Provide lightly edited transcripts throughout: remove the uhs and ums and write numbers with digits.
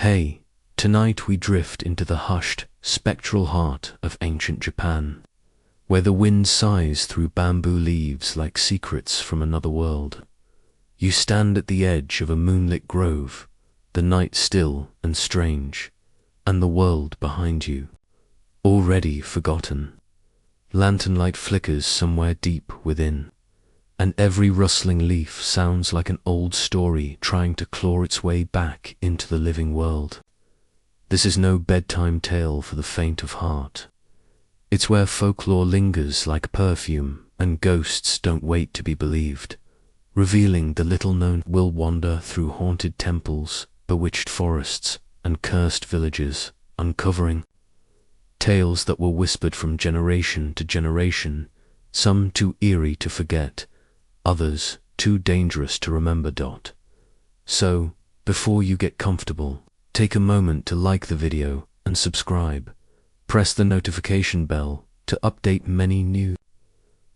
Hey, tonight we drift into the hushed, spectral heart of ancient Japan, where the wind sighs through bamboo leaves like secrets from another world. You stand at the edge of a moonlit grove, the night still and strange, and the world behind you, already forgotten. Lantern light flickers somewhere deep within, and every rustling leaf sounds like an old story trying to claw its way back into the living world. This is no bedtime tale for the faint of heart. It's where folklore lingers like perfume, and ghosts don't wait to be believed, revealing the little-known will wander through haunted temples, bewitched forests, and cursed villages, uncovering tales that were whispered from generation to generation, some too eerie to forget, others too dangerous to remember. So, before you get comfortable, take a moment to like the video and subscribe. Press the notification bell to update many new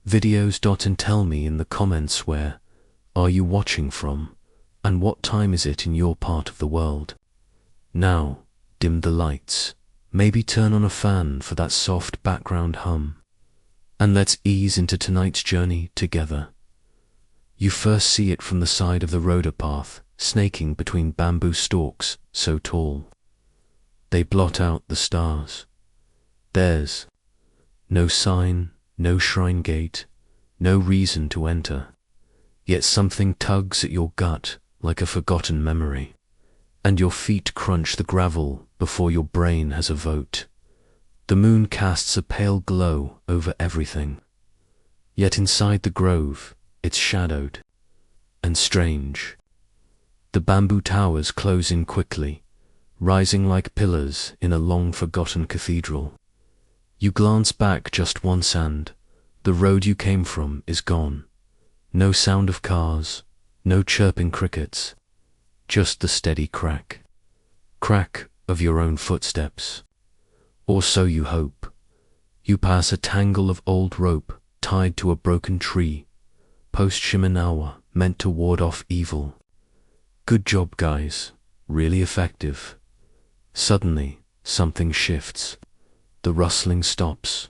videos. And tell me in the comments where are you watching from, and what time is it in your part of the world. Now, dim the lights, maybe turn on a fan for that soft background hum, and let's ease into tonight's journey together. You first see it from the side of the road, path snaking between bamboo stalks so tall they blot out the stars. There's no sign, no shrine gate, no reason to enter, yet something tugs at your gut like a forgotten memory, and your feet crunch the gravel before your brain has a vote. The moon casts a pale glow over everything, yet inside the grove it's shadowed and strange. The bamboo towers close in quickly, rising like pillars in a long-forgotten cathedral. You glance back just once and the road you came from is gone. No sound of cars, no chirping crickets, just the steady crack of your own footsteps. Or so you hope. You pass a tangle of old rope tied to a broken tree, post-Shimenawa, meant to ward off evil. Good job, guys, really effective. Suddenly, something shifts. The rustling stops.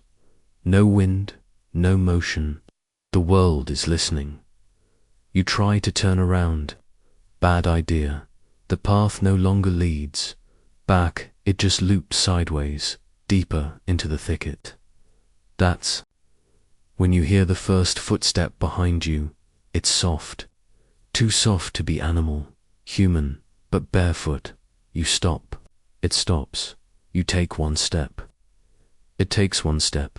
No wind, no motion. The world is listening. You try to turn around. Bad idea. The path no longer leads back, it just loops sideways, deeper into the thicket. That's when you hear the first footstep behind you. It's soft. Too soft to be animal, human, but barefoot. You stop. It stops. You take one step. It takes one step.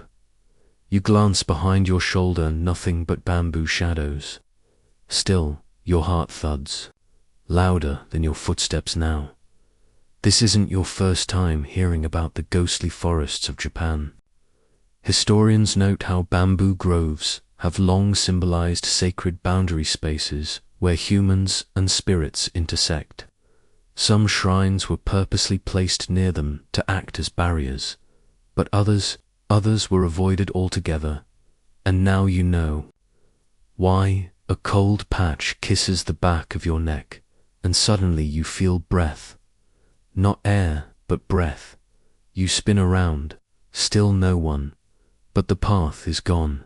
You glance behind your shoulder, nothing but bamboo shadows. Still, your heart thuds, louder than your footsteps now. This isn't your first time hearing about the ghostly forests of Japan. Historians note how bamboo groves have long symbolized sacred boundary spaces where humans and spirits intersect. Some shrines were purposely placed near them to act as barriers, but others were avoided altogether, and now you know why. A cold patch kisses the back of your neck, and suddenly you feel breath. Not air, but breath. You spin around, still no one, but the path is gone.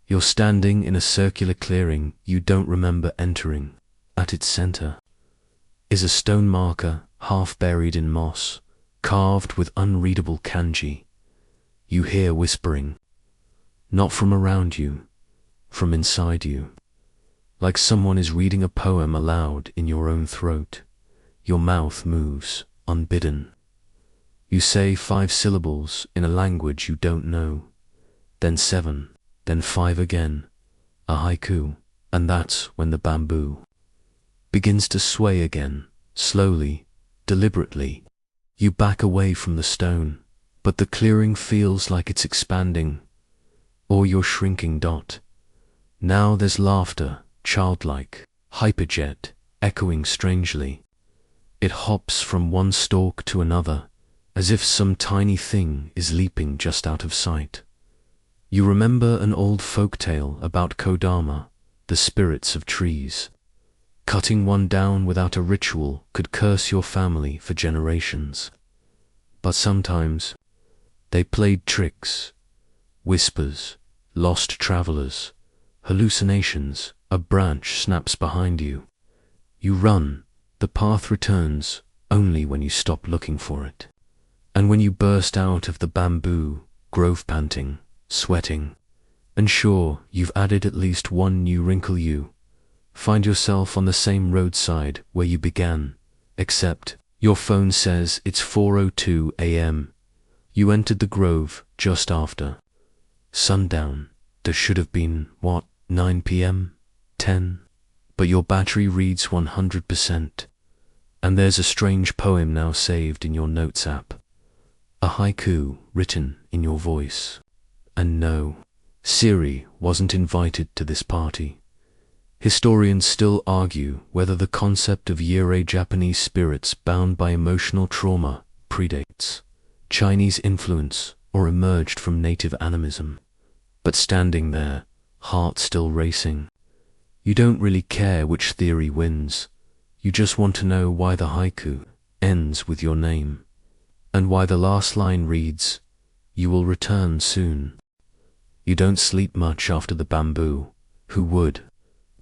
You're standing in a circular clearing you don't remember entering. At its center is a stone marker, half buried in moss, carved with unreadable kanji. You hear whispering, not from around you, from inside you. Like someone is reading a poem aloud in your own throat. Your mouth moves, unbidden. You say 5 syllables in a language you don't know, then 7, then 5 again, a haiku, and that's when the bamboo begins to sway again, slowly, deliberately. You back away from the stone, but the clearing feels like it's expanding, or you're shrinking. Now there's laughter, childlike, hyperjet, echoing strangely. It hops from one stalk to another, as if some tiny thing is leaping just out of sight. You remember an old folk tale about Kodama, the spirits of trees. Cutting one down without a ritual could curse your family for generations. But sometimes they played tricks, whispers, lost travelers, hallucinations. A branch snaps behind you. You run, the path returns only when you stop looking for it. And when you burst out of the bamboo grove panting, sweating, and sure you've added at least one new wrinkle, you find yourself on the same roadside where you began, except your phone says it's 4:02 a.m. You entered the grove just after sundown. There should have been, 9 p.m., 10? But your battery reads 100%. And there's a strange poem now saved in your notes app. A haiku written in your voice. And no, Siri wasn't invited to this party. Historians still argue whether the concept of Yūrei, Japanese spirits bound by emotional trauma, predates Chinese influence or emerged from native animism. But standing there, heart still racing, you don't really care which theory wins. You just want to know why the haiku ends with your name, and why the last line reads, "You will return soon." You don't sleep much after the bamboo, who would?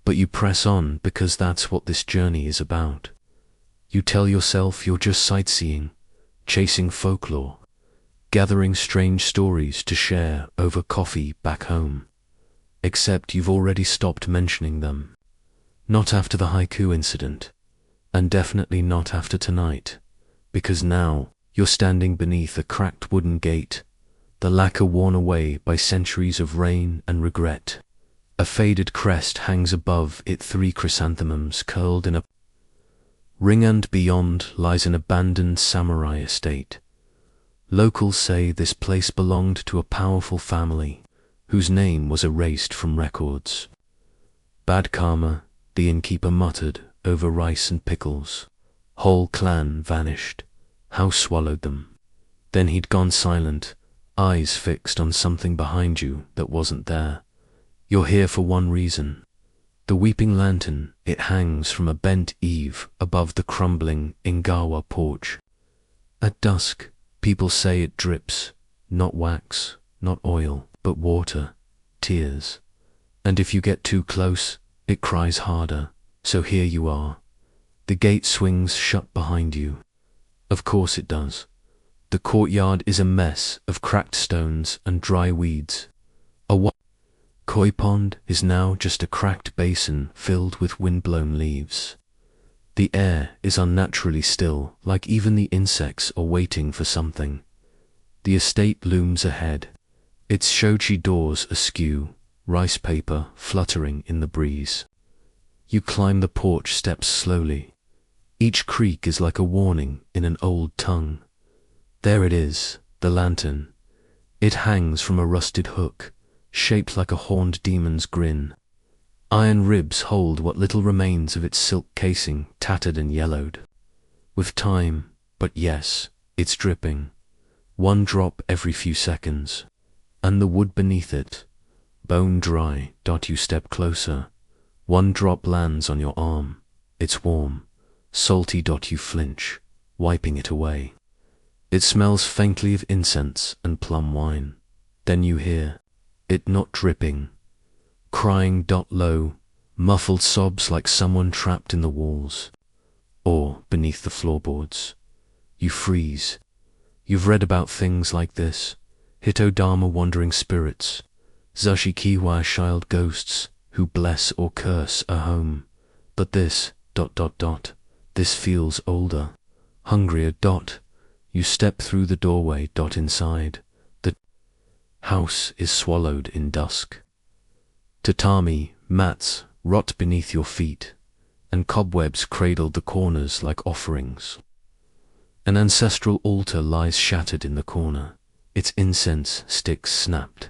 But you press on because that's what this journey is about. You tell yourself you're just sightseeing, chasing folklore, gathering strange stories to share over coffee back home. Except you've already stopped mentioning them. Not after the haiku incident, and definitely not after tonight, because now you're standing beneath a cracked wooden gate, the lacquer worn away by centuries of rain and regret. A faded crest hangs above it, 3 chrysanthemums curled in a ring, and beyond lies an abandoned samurai estate. Locals say this place belonged to a powerful family, whose name was erased from records. Bad karma, the innkeeper muttered over rice and pickles. Whole clan vanished. House swallowed them. Then he'd gone silent, eyes fixed on something behind you that wasn't there. You're here for one reason. The weeping lantern, it hangs from a bent eave above the crumbling Ingawa porch. At dusk, people say it drips, not wax, not oil, but water, tears. And if you get too close, it cries harder. So here you are. The gate swings shut behind you. Of course it does. The courtyard is a mess of cracked stones and dry weeds. A koi pond is now just a cracked basin filled with windblown leaves. The air is unnaturally still, like even the insects are waiting for something. The estate looms ahead, its shoji doors askew, rice paper fluttering in the breeze. You climb the porch steps slowly. Each creak is like a warning in an old tongue. There it is, the lantern. It hangs from a rusted hook, shaped like a horned demon's grin. Iron ribs hold what little remains of its silk casing, tattered and yellowed with time, but yes, it's dripping. One drop every few seconds. And the wood beneath it, bone dry. You step closer. One drop lands on your arm. It's warm, salty. You flinch, wiping it away. It smells faintly of incense and plum wine. Then you hear it not dripping, crying. Low, muffled sobs like someone trapped in the walls or beneath the floorboards. You freeze. You've read about things like this. Hitodama wandering spirits, Zashikiwa child ghosts who bless or curse a home. But this, this feels older, hungrier. You step through the doorway. Inside, the house is swallowed in dusk. Tatami mats rot beneath your feet, and cobwebs cradle the corners like offerings. An ancestral altar lies shattered in the corner, its incense sticks snapped,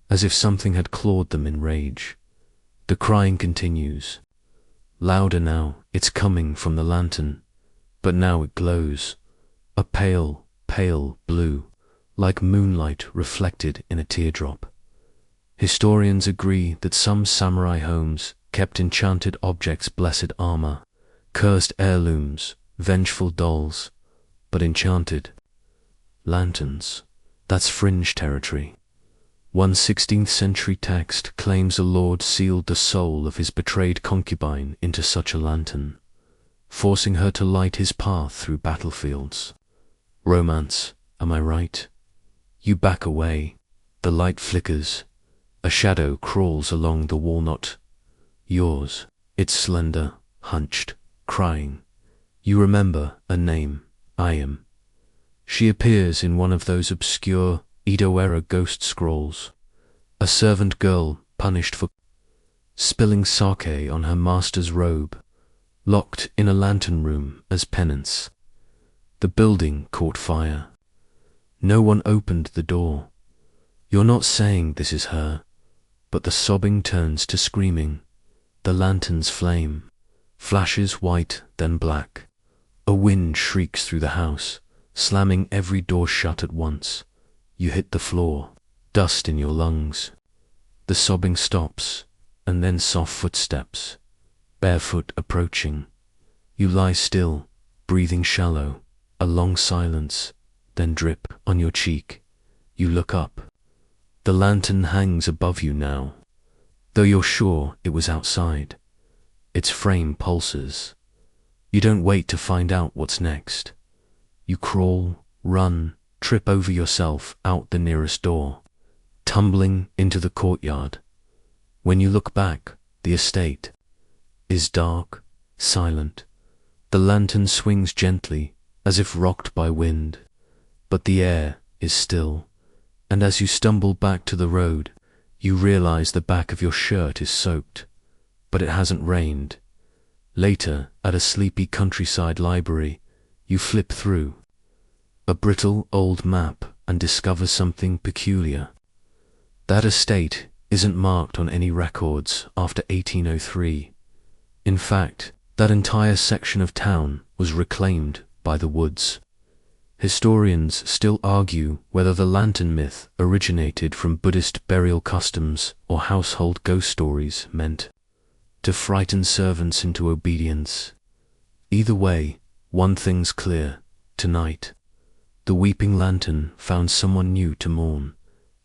as if something had clawed them in rage. The crying continues. Louder now, it's coming from the lantern, but now it glows, a pale, pale blue, like moonlight reflected in a teardrop. Historians agree that some samurai homes kept enchanted objects, blessed armor, cursed heirlooms, vengeful dolls, but enchanted lanterns. That's fringe territory. One 16th century text claims a lord sealed the soul of his betrayed concubine into such a lantern, forcing her to light his path through battlefields. Romance, am I right? You back away. The light flickers. A shadow crawls along the walnut. Yours. It's slender, hunched, crying. You remember a name. I am. She appears in one of those obscure Edo-era ghost scrolls. A servant girl punished for spilling sake on her master's robe, locked in a lantern room as penance. The building caught fire. No one opened the door. You're not saying this is her, but the sobbing turns to screaming. The lanterns flame, flashes white then black. A wind shrieks through the house, slamming every door shut at once. You hit the floor, dust in your lungs. The sobbing stops, and then soft footsteps, barefoot approaching. You lie still, breathing shallow, a long silence, then drip on your cheek. You look up. The lantern hangs above you now, though you're sure it was outside. Its frame pulses. You don't wait to find out what's next. You crawl, run, trip over yourself out the nearest door, tumbling into the courtyard. When you look back, the estate is dark, silent. The lantern swings gently, as if rocked by wind, but the air is still, and as you stumble back to the road, you realize the back of your shirt is soaked, but it hasn't rained. Later, at a sleepy countryside library, you flip through a brittle old map and discover something peculiar. That estate isn't marked on any records after 1803. In fact, that entire section of town was reclaimed by the woods. Historians still argue whether the lantern myth originated from Buddhist burial customs or household ghost stories meant to frighten servants into obedience. Either way, one thing's clear: tonight, the weeping lantern found someone new to mourn,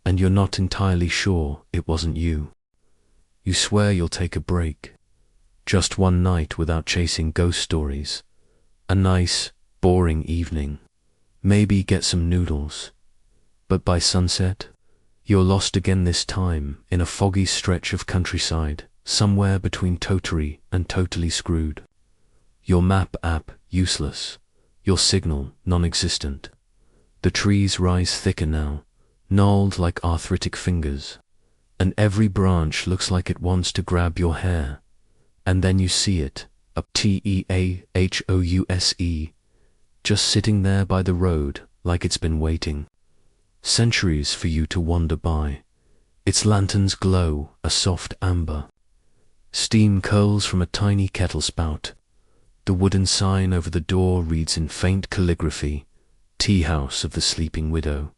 and you're not entirely sure it wasn't you. You swear you'll take a break. Just one night without chasing ghost stories. A nice, boring evening. Maybe get some noodles. But by sunset, you're lost again, this time in a foggy stretch of countryside, somewhere between totally and totally screwed. Your map app useless, your signal non-existent. The trees rise thicker now, gnarled like arthritic fingers, and every branch looks like it wants to grab your hair. And then you see it, a Teahouse, just sitting there by the road like it's been waiting centuries for you to wander by. Its lanterns glow a soft amber. Steam curls from a tiny kettle spout. The wooden sign over the door reads in faint calligraphy, "Tea House of the Sleeping Widow."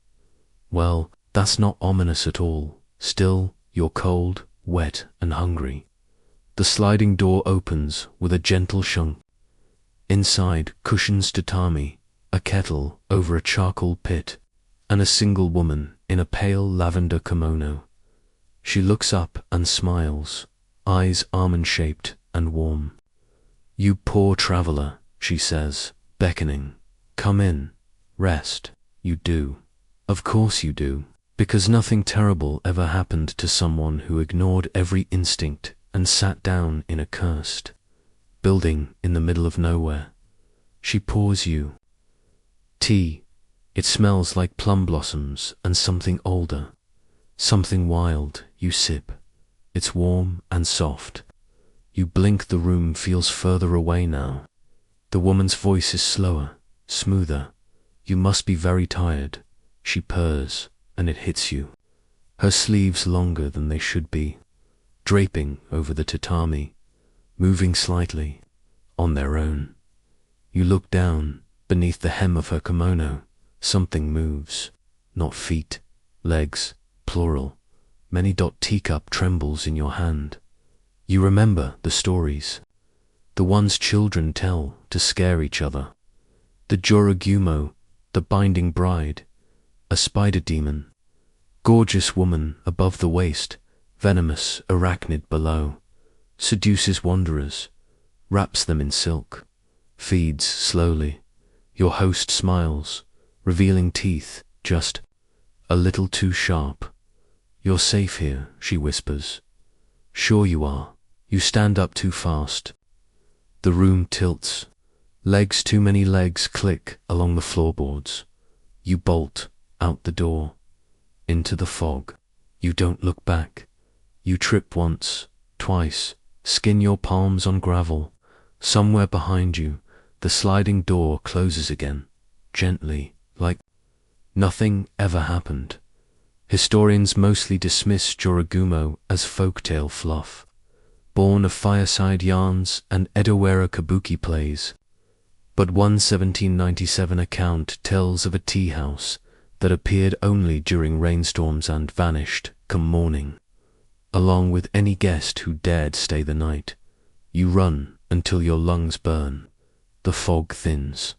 Well, that's not ominous at all. Still, you're cold, wet, and hungry. The sliding door opens with a gentle shunk. Inside, cushions tatami, a kettle over a charcoal pit, and a single woman in a pale lavender kimono. She looks up and smiles, eyes almond-shaped and warm. "You poor traveler," she says, beckoning. "Come in, rest." You do. Of course you do, because nothing terrible ever happened to someone who ignored every instinct and sat down in a cursed building in the middle of nowhere. She pours you tea. It smells like plum blossoms and something older, something wild. You sip. It's warm and soft. You blink, the room feels further away now. The woman's voice is slower, smoother. "You must be very tired," she purrs, and it hits you. Her sleeves longer than they should be, draping over the tatami, moving slightly, on their own. You look down, beneath the hem of her kimono. Something moves. Not feet, legs, plural. Many. Teacup trembles in your hand. You remember the stories, the ones children tell to scare each other. The Joragumo, the binding bride, a spider demon, gorgeous woman above the waist, venomous arachnid below, seduces wanderers, wraps them in silk, feeds slowly. Your host smiles, revealing teeth just a little too sharp. You're safe here, she whispers. Sure you are. You stand up too fast. The room tilts. Legs, too many legs, click along the floorboards. You bolt out the door, into the fog. You don't look back. You trip once, twice, skin your palms on gravel. Somewhere behind you, the sliding door closes again, gently, like nothing ever happened. Historians mostly dismiss Joragumo as folktale fluff, born of fireside yarns and Edawara kabuki plays. But one 1797 account tells of a tea house that appeared only during rainstorms and vanished come morning, along with any guest who dared stay the night. You run until your lungs burn. The fog thins.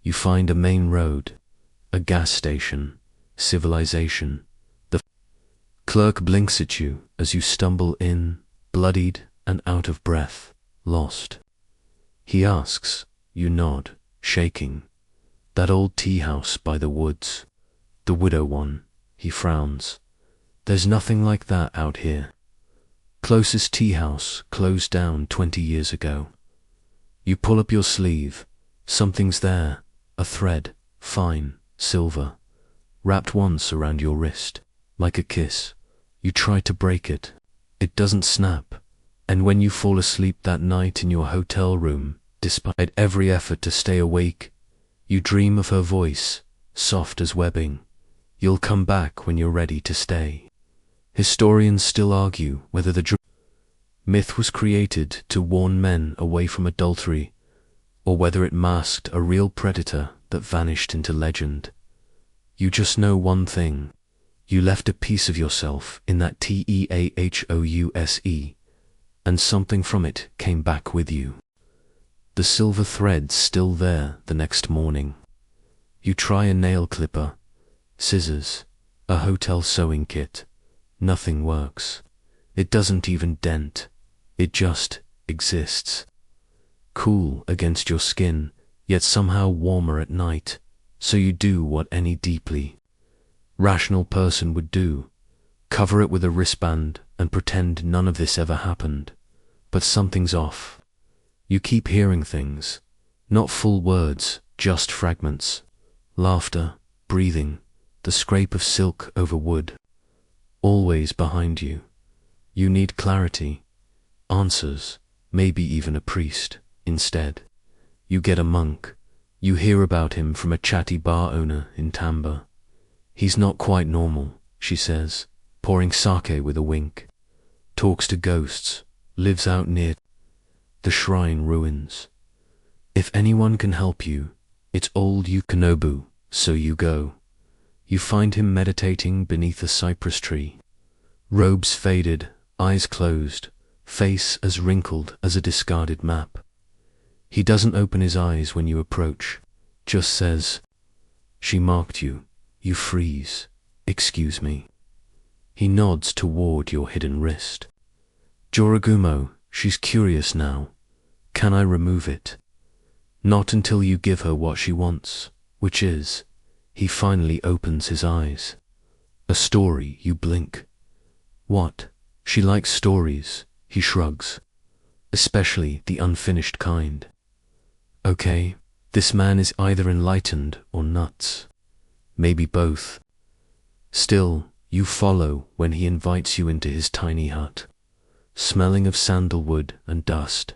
You find a main road, a gas station, civilization. The clerk blinks at you as you stumble in, bloodied and out of breath, lost. He asks, you nod, shaking. That old tea house by the woods, the widow one, he frowns. There's nothing like that out here. Closest tea house closed down 20 years ago. You pull up your sleeve. Something's there, a thread, fine, silver, wrapped once around your wrist, like a kiss. You try to break it. It doesn't snap. And when you fall asleep that night in your hotel room, despite every effort to stay awake, you dream of her voice, soft as webbing. You'll come back when you're ready to stay. Historians still argue whether the myth was created to warn men away from adultery, or whether it masked a real predator that vanished into legend. You just know one thing. You left a piece of yourself in that teahouse, and something from it came back with you. The silver thread's still there the next morning. You try a nail clipper, scissors, a hotel sewing kit. Nothing works. It doesn't even dent. It just exists. Cool against your skin, yet somehow warmer at night. So you do what any deeply rational person would do. Cover it with a wristband and pretend none of this ever happened. But something's off. You keep hearing things. Not full words, just fragments. Laughter, breathing, the scrape of silk over wood. Always behind you. You need clarity, answers, maybe even a priest. Instead, you get a monk. You hear about him from a chatty bar owner in Tamba. He's not quite normal, she says, pouring sake with a wink. Talks to ghosts, lives out near the shrine ruins. If anyone can help you, it's old Yukinobu, so you go. You find him meditating beneath a cypress tree. Robes faded, eyes closed, face as wrinkled as a discarded map. He doesn't open his eyes when you approach, just says, "She marked you." You freeze. "Excuse me." He nods toward your hidden wrist. "Joragumo, she's curious now. Can I remove it?" Not until you give her what she wants, which is, he finally opens his eyes. A story. You blink. What? She likes stories, he shrugs. Especially the unfinished kind. Okay, this man is either enlightened or nuts. Maybe both. Still, you follow when he invites you into his tiny hut, smelling of sandalwood and dust.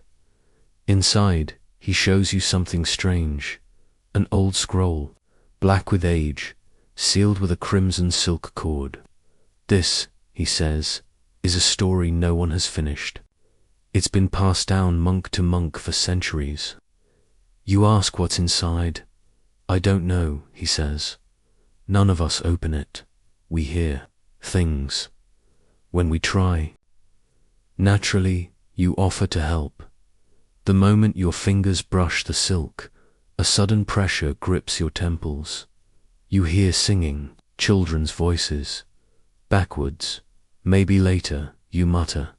Inside, he shows you something strange, an old scroll, black with age, sealed with a crimson silk cord. This, he says, is a story no one has finished. It's been passed down monk to monk for centuries. You ask what's inside. I don't know, he says. None of us open it. We hear things. When we try, naturally, You offer to help. The moment your fingers brush the silk, a sudden pressure grips your temples. You hear singing, children's voices. Backwards, maybe later, you mutter.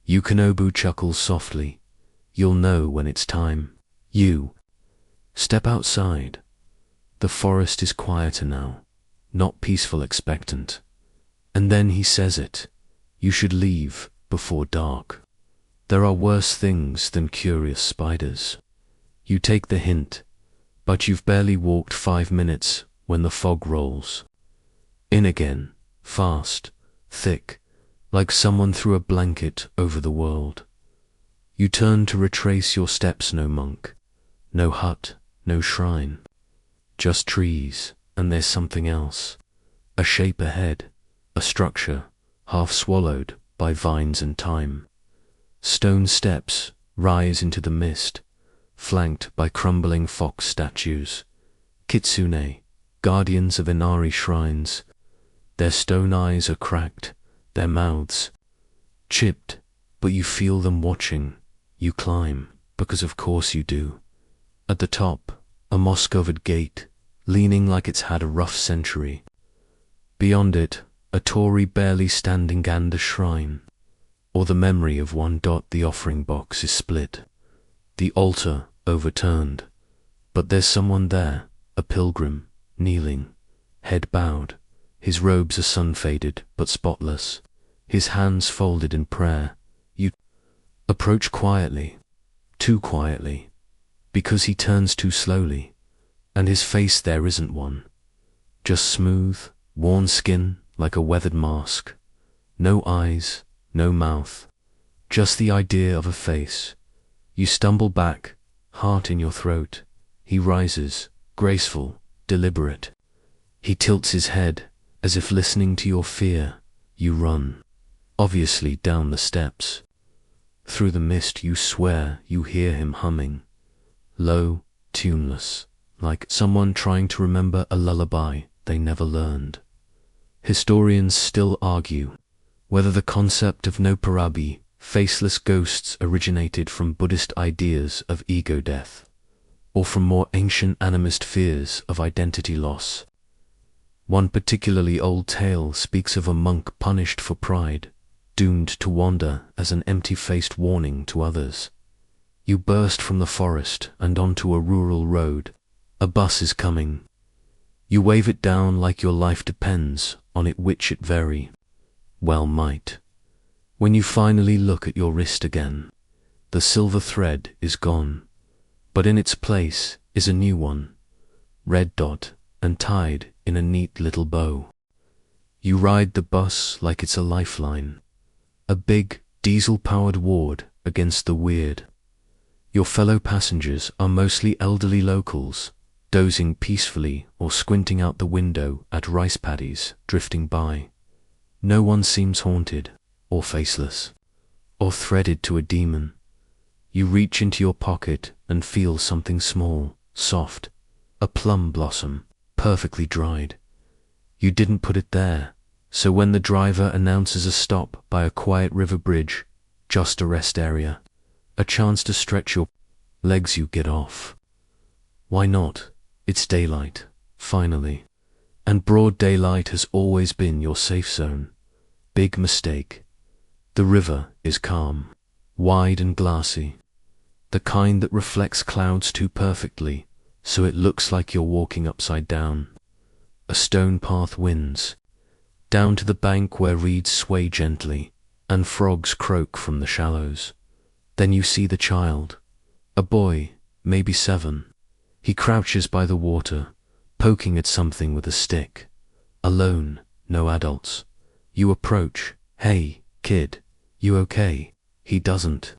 Yukinobu chuckles softly. You'll know when it's time. You step outside. The forest is quieter now, not peaceful, expectant. And then he says it. You should leave before dark. There are worse things than curious spiders. You take the hint, but you've barely walked 5 minutes when the fog rolls in again, fast, thick, like someone threw a blanket over the world. You turn to retrace your steps. No monk, no hut, no shrine. Just trees, and there's something else. A shape ahead, a structure, half swallowed by vines and time. Stone steps rise into the mist, flanked by crumbling fox statues. Kitsune, guardians of Inari shrines. Their stone eyes are cracked, their mouths chipped, but you feel them watching. You climb, because of course you do. At the top, a moss-covered gate, leaning like it's had a rough century. Beyond it, a torii barely standing and a shrine, or the memory of one. The offering box is split, the altar overturned, but there's someone there, a pilgrim, kneeling, head bowed. His robes are sun-faded but spotless, his hands folded in prayer. You approach quietly, too quietly, because he turns too slowly, and his face there isn't one. Just smooth, worn skin like a weathered mask. No eyes, no mouth, just the idea of a face. You stumble back, heart in your throat. He rises, graceful, deliberate. He tilts his head, as if listening to your fear. You run, obviously down the steps. Through the mist you swear you hear him humming, low, tuneless, like someone trying to remember a lullaby they never learned. Historians still argue whether the concept of noparabi, faceless ghosts, originated from Buddhist ideas of ego death, or from more ancient animist fears of identity loss. One particularly old tale speaks of a monk punished for pride, doomed to wander as an empty-faced warning to others. You burst from the forest and onto a rural road. A bus is coming. You wave it down like your life depends on it, which it very well might. When you finally look at your wrist again, the silver thread is gone, but in its place is a new one, red dot and tied in a neat little bow. You ride the bus like it's a lifeline, a big diesel-powered ward against the weird. Your fellow passengers are mostly elderly locals, dozing peacefully or squinting out the window at rice paddies drifting by. No one seems haunted, or faceless, or threaded to a demon. You reach into your pocket and feel something small, soft, a plum blossom, perfectly dried. You didn't put it there, so when the driver announces a stop by a quiet river bridge, just a rest area, a chance to stretch your legs, you get off. Why not? It's daylight, finally. And broad daylight has always been your safe zone. Big mistake. The river is calm, wide and glassy, the kind that reflects clouds too perfectly, so it looks like you're walking upside down. A stone path winds down to the bank where reeds sway gently and frogs croak from the shallows. Then you see the child, a boy, maybe 7. He crouches by the water, poking at something with a stick. Alone, no adults. You approach. Hey, kid, you okay? He doesn't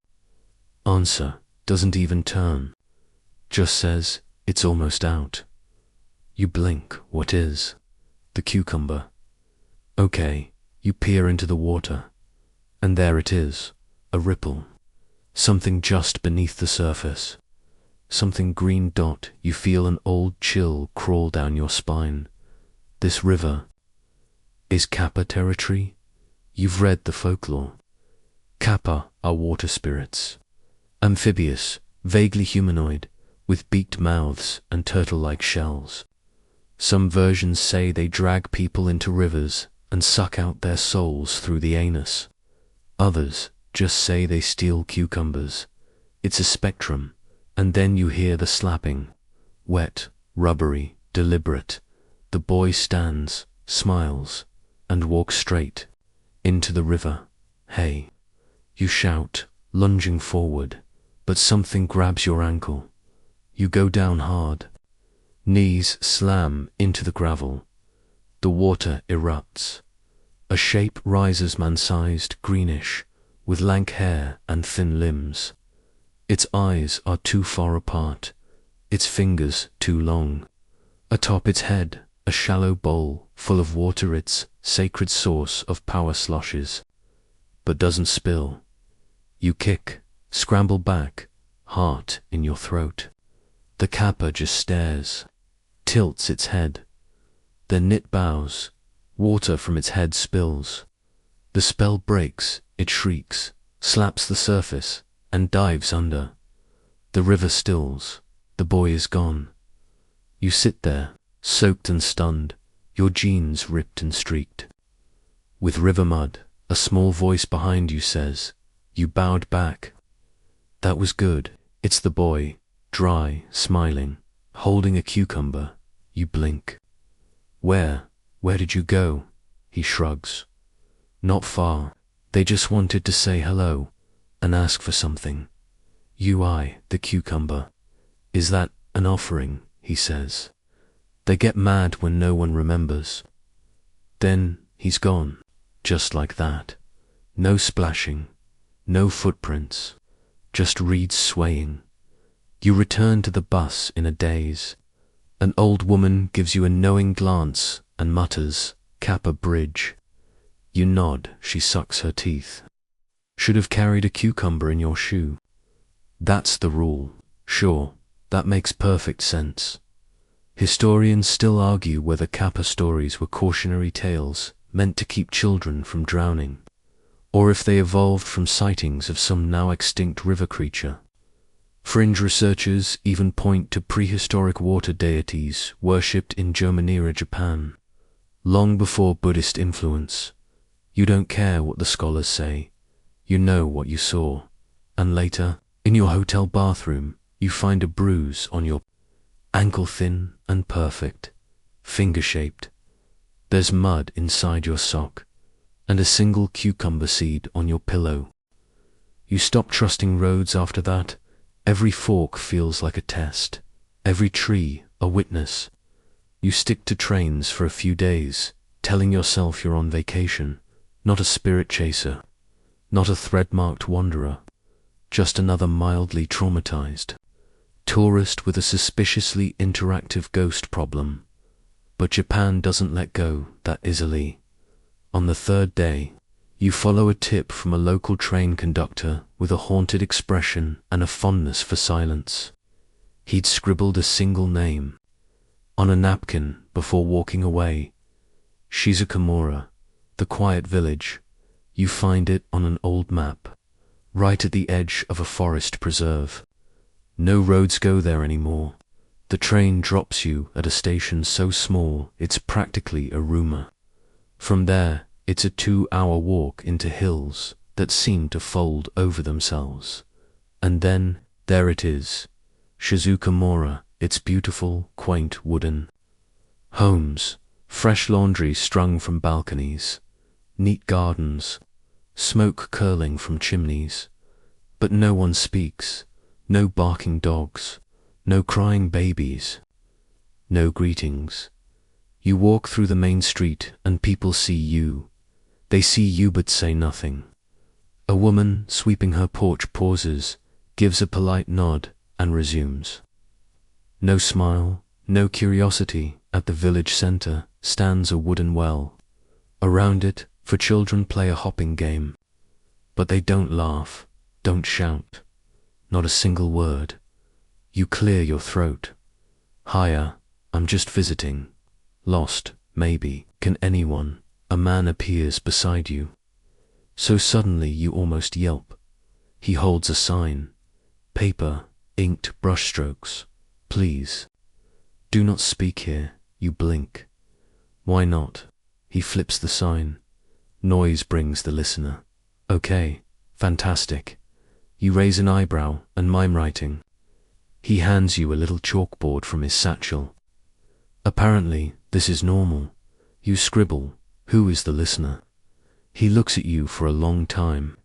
answer, doesn't even turn. Just says, it's almost out. You blink. What is? The cucumber. Okay, you peer into the water, and there it is, a ripple. Something just beneath the surface. Something green dot. You feel an old chill crawl down your spine. This river is Kappa territory? You've read the folklore. Kappa are water spirits. Amphibious, vaguely humanoid, with beaked mouths and turtle-like shells. Some versions say they drag people into rivers and suck out their souls through the anus. Others just say they steal cucumbers. It's a spectrum, and then you hear the slapping. Wet, rubbery, deliberate. The boy stands, smiles, and walks straight into the river. Hey! You shout, lunging forward, but something grabs your ankle. You go down hard. Knees slam into the gravel. The water erupts. A shape rises, man-sized, greenish, with lank hair and thin limbs. Its eyes are too far apart, its fingers too long. Atop its head, a shallow bowl full of water, its sacred source of power sloshes, but doesn't spill. You kick, scramble back, heart in your throat. The kappa just stares, tilts its head. Then it bows, water from its head spills. The spell breaks, it shrieks, slaps the surface, and dives under. The river stills, the boy is gone. You sit there, soaked and stunned, your jeans ripped and streaked with river mud. A small voice behind you says, you bowed back. That was good. It's the boy, dry, smiling, holding a cucumber. You blink. Where did you go? He shrugs. Not far. They just wanted to say hello and ask for something. Yūrei, the cucumber. Is that an offering? He says. They get mad when no one remembers. Then he's gone, just like that. No splashing, no footprints, just reeds swaying. You return to the bus in a daze. An old woman gives you a knowing glance and mutters, Kappa Bridge. You nod, she sucks her teeth. Should have carried a cucumber in your shoe. That's the rule. Sure, that makes perfect sense. Historians still argue whether Kappa stories were cautionary tales meant to keep children from drowning, or if they evolved from sightings of some now extinct river creature. Fringe researchers even point to prehistoric water deities worshipped in Jōmen-era Japan, long before Buddhist influence. You don't care what the scholars say, you know what you saw, and later, in your hotel bathroom, you find a bruise on your ankle, thin and perfect, finger-shaped. There's mud inside your sock, and a single cucumber seed on your pillow. You stop trusting roads after that. Every fork feels like a test, every tree a witness. You stick to trains for a few days, telling yourself you're on vacation, not a spirit chaser, not a thread-marked wanderer, just another mildly traumatized tourist with a suspiciously interactive ghost problem. But Japan doesn't let go that easily. On the third day, you follow a tip from a local train conductor with a haunted expression and a fondness for silence. He'd scribbled a single name on a napkin before walking away. Shizukamura, the quiet village. You find it on an old map, right at the edge of a forest preserve. No roads go there anymore. The train drops you at a station so small it's practically a rumor. From there, it's a 2-hour walk into hills that seem to fold over themselves. And then, there it is, Shizukamura, its beautiful, quaint wooden homes, fresh laundry strung from balconies, neat gardens, smoke curling from chimneys. But no one speaks, no barking dogs, no crying babies, no greetings. You walk through the main street and people see you. They see you but say nothing. A woman sweeping her porch pauses, gives a polite nod, and resumes. No smile, no curiosity. At the village center stands a wooden well. Around it, for children play a hopping game. But they don't laugh, don't shout. Not a single word. You clear your throat. Hiya, I'm just visiting. Lost, maybe. Can anyone? A man appears beside you. So suddenly you almost yelp. He holds a sign. Paper, inked brushstrokes. Please. Do not speak here. You blink. Why not? He flips the sign. Noise brings the listener. Okay, fantastic. You raise an eyebrow and mime writing. He hands you a little chalkboard from his satchel. Apparently, this is normal. You scribble. Who is the listener? He looks at you for a long time,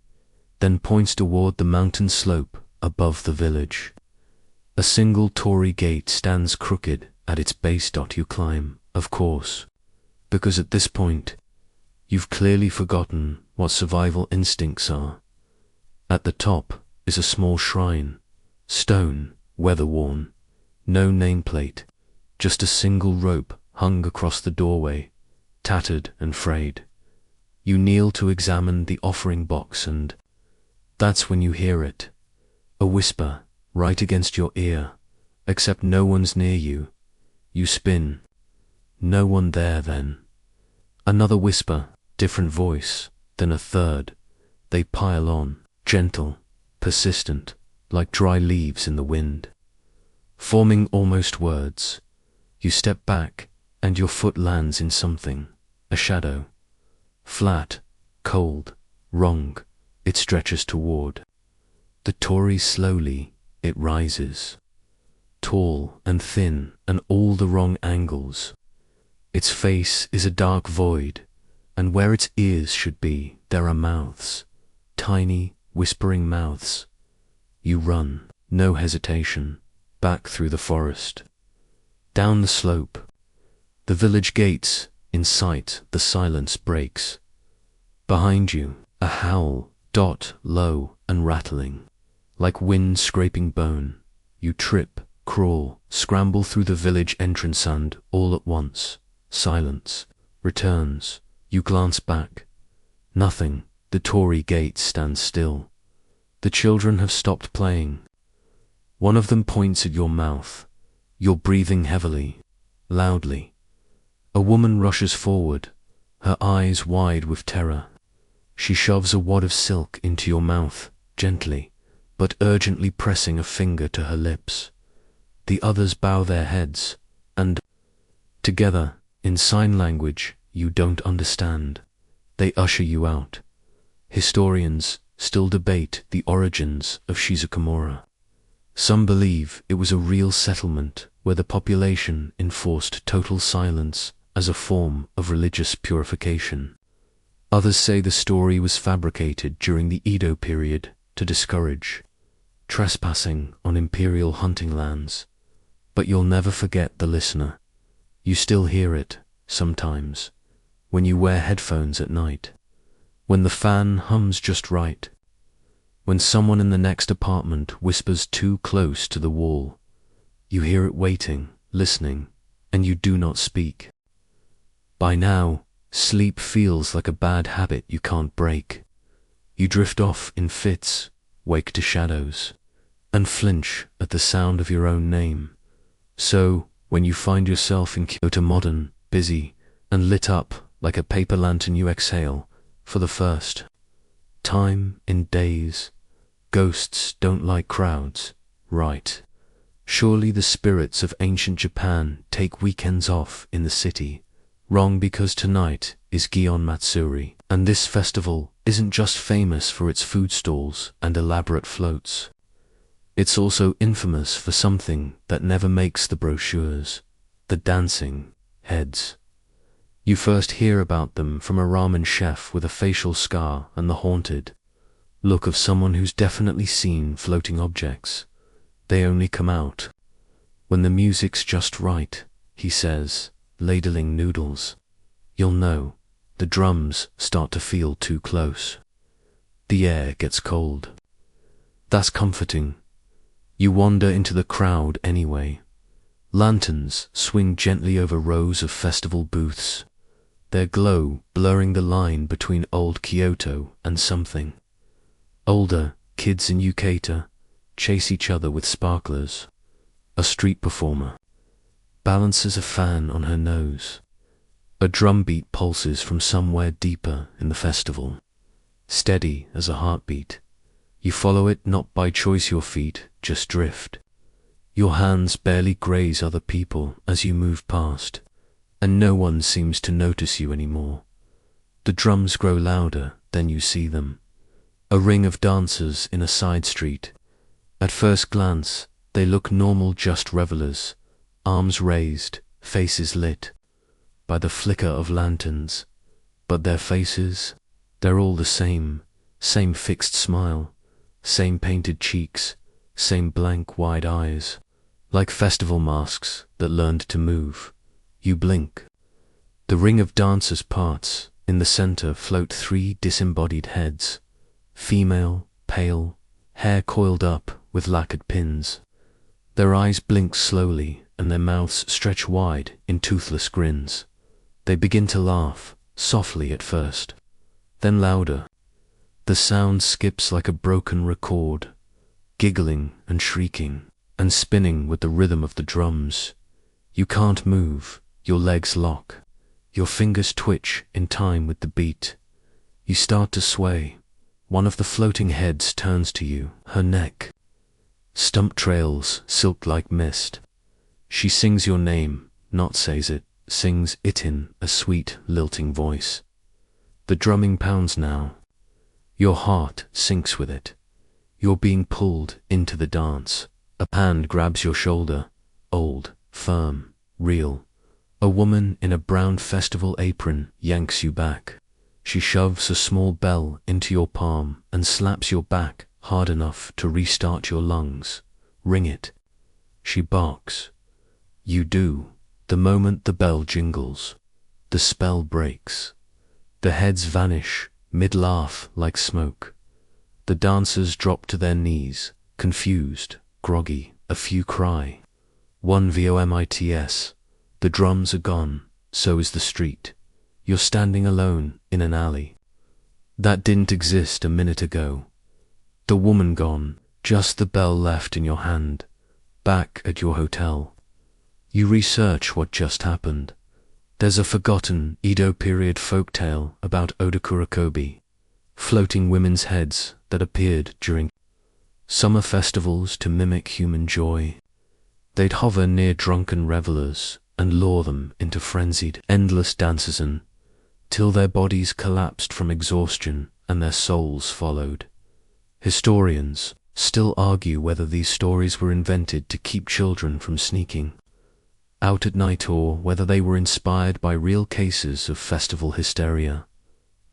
then points toward the mountain slope above the village. A single torii gate stands crooked at its base. You climb, of course, because at this point, you've clearly forgotten what survival instincts are. At the top is a small shrine, stone, weather-worn, no nameplate, just a single rope hung across the doorway, tattered and frayed. You kneel to examine the offering box, and that's when you hear it. A whisper right against your ear, except no one's near you. You spin. No one there then. Another whisper, different voice, then a third. They pile on, gentle, persistent, like dry leaves in the wind, forming almost words. You step back, and your foot lands in something, a shadow. Flat, cold, wrong, it stretches toward. The torii slowly, it rises. Tall and thin and all the wrong angles. Its face is a dark void, and where its ears should be, there are mouths. Tiny, whispering mouths. You run, no hesitation, back through the forest. Down the slope. The village gates, in sight, the silence breaks. Behind you, a howl, low and rattling, like wind scraping bone. You trip, crawl, scramble through the village entrance, and all at once, silence, returns. You glance back. Nothing. The torii gate stands still. The children have stopped playing. One of them points at your mouth. You're breathing heavily, loudly. A woman rushes forward, her eyes wide with terror. She shoves a wad of silk into your mouth, gently, but urgently pressing a finger to her lips. The others bow their heads, and, together, in sign language you don't understand, they usher you out. Historians still debate the origins of Shizukumura. Some believe it was a real settlement where the population enforced total silence as a form of religious purification. Others say the story was fabricated during the Edo period to discourage trespassing on imperial hunting lands. But you'll never forget the listener. You still hear it, sometimes, when you wear headphones at night, when the fan hums just right, when someone in the next apartment whispers too close to the wall. You hear it waiting, listening, and you do not speak. By now, sleep feels like a bad habit you can't break. You drift off in fits, wake to shadows, and flinch at the sound of your own name. So, when you find yourself in Kyoto modern, busy, and lit up like a paper lantern, you exhale, for the first time in days. Ghosts don't like crowds, right? Surely the spirits of ancient Japan take weekends off in the city. Wrong, because tonight is Gion Matsuri, and this festival isn't just famous for its food stalls and elaborate floats. It's also infamous for something that never makes the brochures: the dancing heads. You first hear about them from a ramen chef with a facial scar and the haunted look of someone who's definitely seen floating objects. They only come out when the music's just right, he says, ladling noodles. You'll know. The drums start to feel too close. The air gets cold. That's comforting. You wander into the crowd anyway. Lanterns swing gently over rows of festival booths, their glow blurring the line between old Kyoto and something. Older kids in yukata chase each other with sparklers. A street performer balances a fan on her nose. A drumbeat pulses from somewhere deeper in the festival. steady as a heartbeat. You follow it not by choice, your feet just drift. Your hands barely graze other people as you move past, and no one seems to notice you anymore. The drums grow louder, then you see them. A ring of dancers in a side street. At first glance, they look normal, just revelers, arms raised, faces lit by the flicker of lanterns. But their faces, they're all the same fixed smile, same painted cheeks, same blank wide eyes, like festival masks that learned to move. You blink. The ring of dancers parts. In the center float 3 disembodied heads, female, pale, hair coiled up with lacquered pins. Their eyes blink slowly and their mouths stretch wide in toothless grins. They begin to laugh, softly at first, then louder. The sound skips like a broken record, giggling and shrieking and spinning with the rhythm of the drums. You can't move, your legs lock. Your fingers twitch in time with the beat. You start to sway. One of the floating heads turns to you, her neck. Stump trails silk like mist. She sings your name, not says it, sings it in a sweet, lilting voice. The drumming pounds now. Your heart sinks with it. You're being pulled into the dance. A hand grabs your shoulder, old, firm, real. A woman in a brown festival apron yanks you back. She shoves a small bell into your palm and slaps your back hard enough to restart your lungs. Ring it. She barks. You do. The moment the bell jingles, the spell breaks. The heads vanish, mid-laugh like smoke. The dancers drop to their knees, confused, groggy, a few cry. One vomits. The drums are gone, so is the street. You're standing alone in an alley. That didn't exist a minute ago. The woman gone, just the bell left in your hand. Back at your hotel. You research what just happened. There's a forgotten Edo period folktale about Odakurakobi, floating women's heads that appeared during summer festivals to mimic human joy. They'd hover near drunken revelers and lure them into frenzied, endless dances till their bodies collapsed from exhaustion and their souls followed. Historians still argue whether these stories were invented to keep children from sneaking out at night or whether they were inspired by real cases of festival hysteria.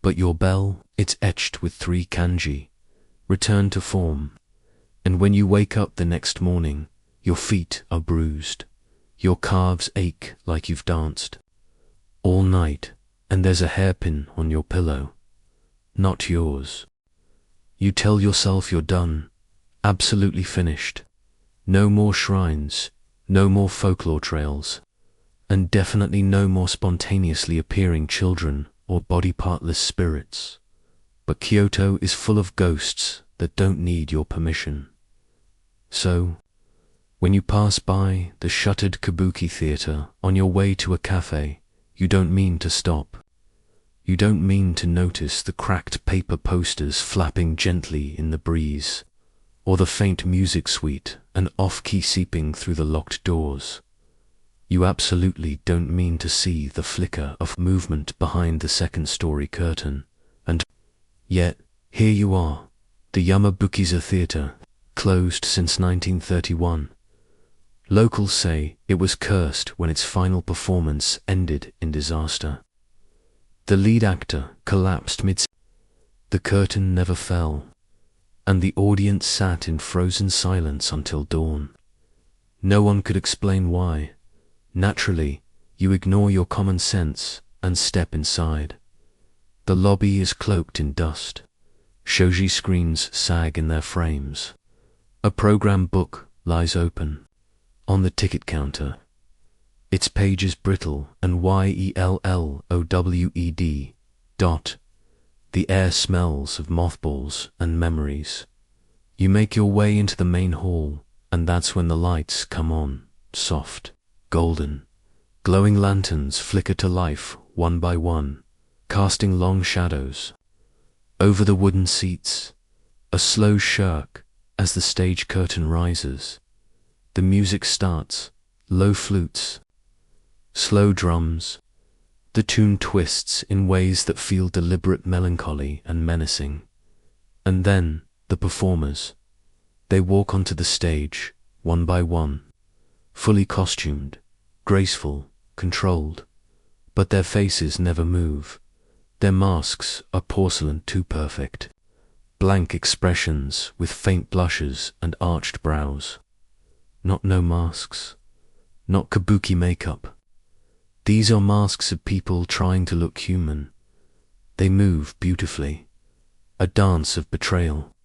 But your bell, it's etched with 3 kanji, return to form, and when you wake up the next morning, your feet are bruised. Your calves ache like you've danced all night, and there's a hairpin on your pillow. Not yours. You tell yourself you're done, absolutely finished. No more shrines, no more folklore trails, and definitely no more spontaneously appearing children or body partless spirits. But Kyoto is full of ghosts that don't need your permission. So, when you pass by the shuttered kabuki theater on your way to a cafe, you don't mean to stop. You don't mean to notice the cracked paper posters flapping gently in the breeze, or the faint music suite and off-key seeping through the locked doors. You absolutely don't mean to see the flicker of movement behind the second-story curtain. And yet, here you are, the Yamabukiza Theater, closed since 1931. Locals say it was cursed when its final performance ended in disaster. The lead actor collapsed mid. The curtain never fell, and the audience sat in frozen silence until dawn. No one could explain why. Naturally, you ignore your common sense and step inside. The lobby is cloaked in dust. Shoji screens sag in their frames. A program book lies open on the ticket counter. Its pages brittle and yellowed. The air smells of mothballs and memories. You make your way into the main hall, and that's when the lights come on, soft, golden. Glowing lanterns flicker to life one by one, casting long shadows. Over the wooden seats, a slow shirk as the stage curtain rises. The music starts, low flutes, slow drums. The tune twists in ways that feel deliberate melancholy and menacing. And then, the performers. They walk onto the stage, one by one, fully costumed, graceful, controlled. But their faces never move. Their masks are porcelain too perfect. Blank expressions with faint blushes and arched brows. Not no masks. Not kabuki makeup. These are masks of people trying to look human. They move beautifully. A dance of betrayal,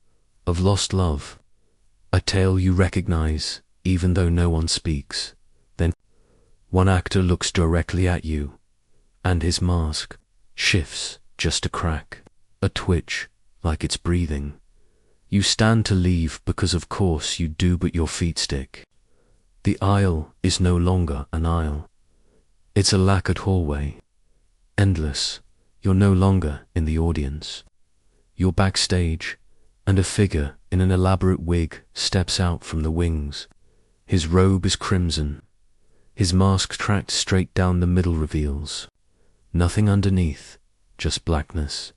of lost love. A tale you recognize even though no one speaks. Then one actor looks directly at you, and his mask shifts just a crack, a twitch, like it's breathing. You stand to leave because of course you do, but your feet stick. The aisle is no longer an aisle. It's a lacquered hallway. Endless. You're no longer in the audience. You're backstage, and a figure in an elaborate wig steps out from the wings. His robe is crimson. His mask tracked straight down the middle reveals. Nothing underneath, just blackness.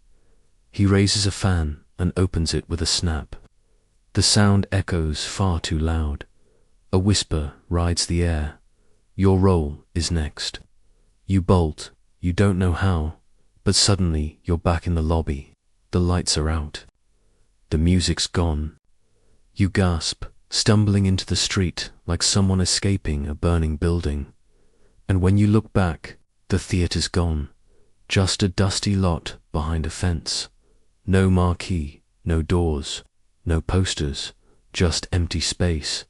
He raises a fan and opens it with a snap. The sound echoes far too loud. A whisper rides the air. Your role is next. You bolt, you don't know how, but suddenly you're back in the lobby. The lights are out. The music's gone. You gasp, stumbling into the street like someone escaping a burning building. And when you look back, the theater's gone. Just a dusty lot behind a fence. No marquee, no doors, no posters, just empty space.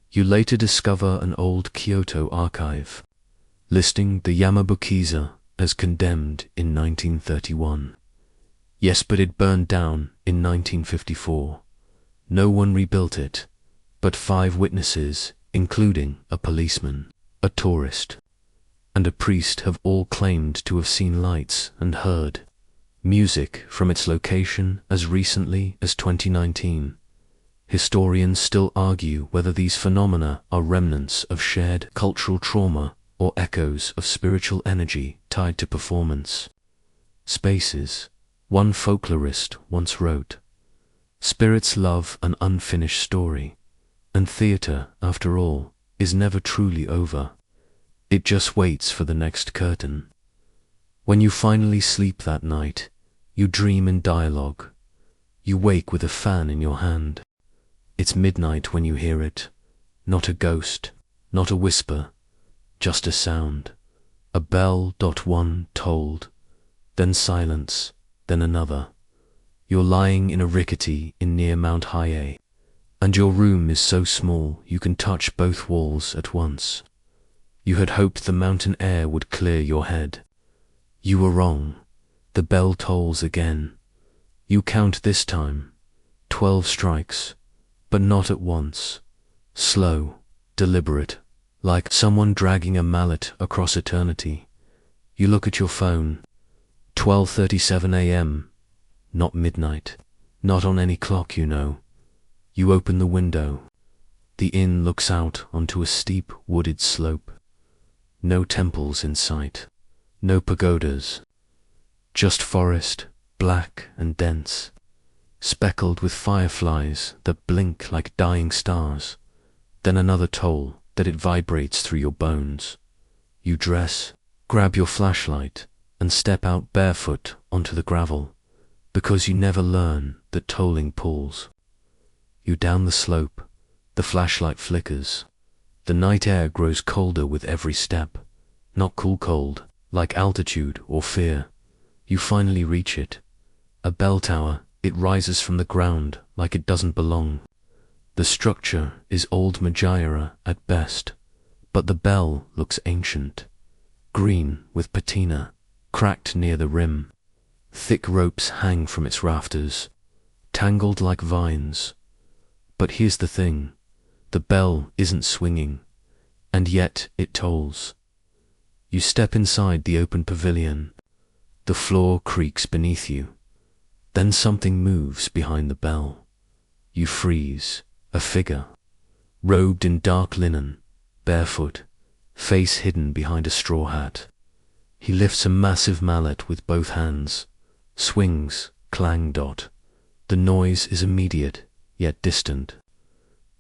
You later discover an old Kyoto archive, listing the Yamabukiza as condemned in 1931. Yes, but it burned down in 1954. No one rebuilt it, but 5 witnesses, including a policeman, a tourist, and a priest, have all claimed to have seen lights and heard music from its location as recently as 2019. Historians still argue whether these phenomena are remnants of shared cultural trauma or echoes of spiritual energy tied to performance. Spaces, one folklorist once wrote, spirits love an unfinished story, and theatre, after all, is never truly over. It just waits for the next curtain. When you finally sleep that night, you dream in dialogue. You wake with a fan in your hand. It's midnight when you hear it. Not a ghost, not a whisper, just a sound. A bell. One tolled, then silence, then another. You're lying in a rickety inn near Mount Hiei, and your room is so small you can touch both walls at once. You had hoped the mountain air would clear your head. You were wrong. The bell tolls again. You count this time. 12 strikes, but not at once. Slow, deliberate, like someone dragging a mallet across eternity. You look at your phone. 12:37 a.m. Not midnight. Not on any clock, you know. You open the window. The inn looks out onto a steep, wooded slope. No temples in sight. No pagodas. Just forest, black and dense, speckled with fireflies that blink like dying stars. Then another toll that it vibrates through your bones. You dress, grab your flashlight, and step out barefoot onto the gravel, because you never learn that tolling pulls. You down the slope, the flashlight flickers. The night air grows colder with every step, not cool cold, like altitude or fear. You finally reach it. A bell tower, it rises from the ground like it doesn't belong. The structure is old Magyara at best, but the bell looks ancient. Green with patina, cracked near the rim. Thick ropes hang from its rafters, tangled like vines. But here's the thing, the bell isn't swinging, and yet it tolls. You step inside the open pavilion. The floor creaks beneath you. Then something moves behind the bell. You freeze. A figure, robed in dark linen, barefoot, face hidden behind a straw hat. He lifts a massive mallet with both hands, swings, clang dot. The noise is immediate, yet distant,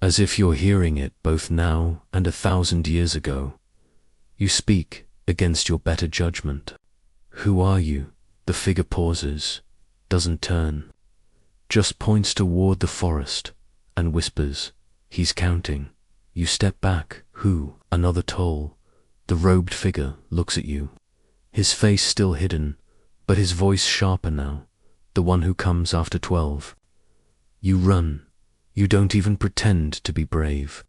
as if you're hearing it both now and 1,000 years ago. You speak against your better judgment. Who are you? The figure pauses, doesn't turn, just points toward the forest and whispers, "He's counting." You step back. Who? Another toll. The robed figure looks at you, his face still hidden, but his voice sharper now. The one who comes after 12. You run. You don't even pretend to be brave.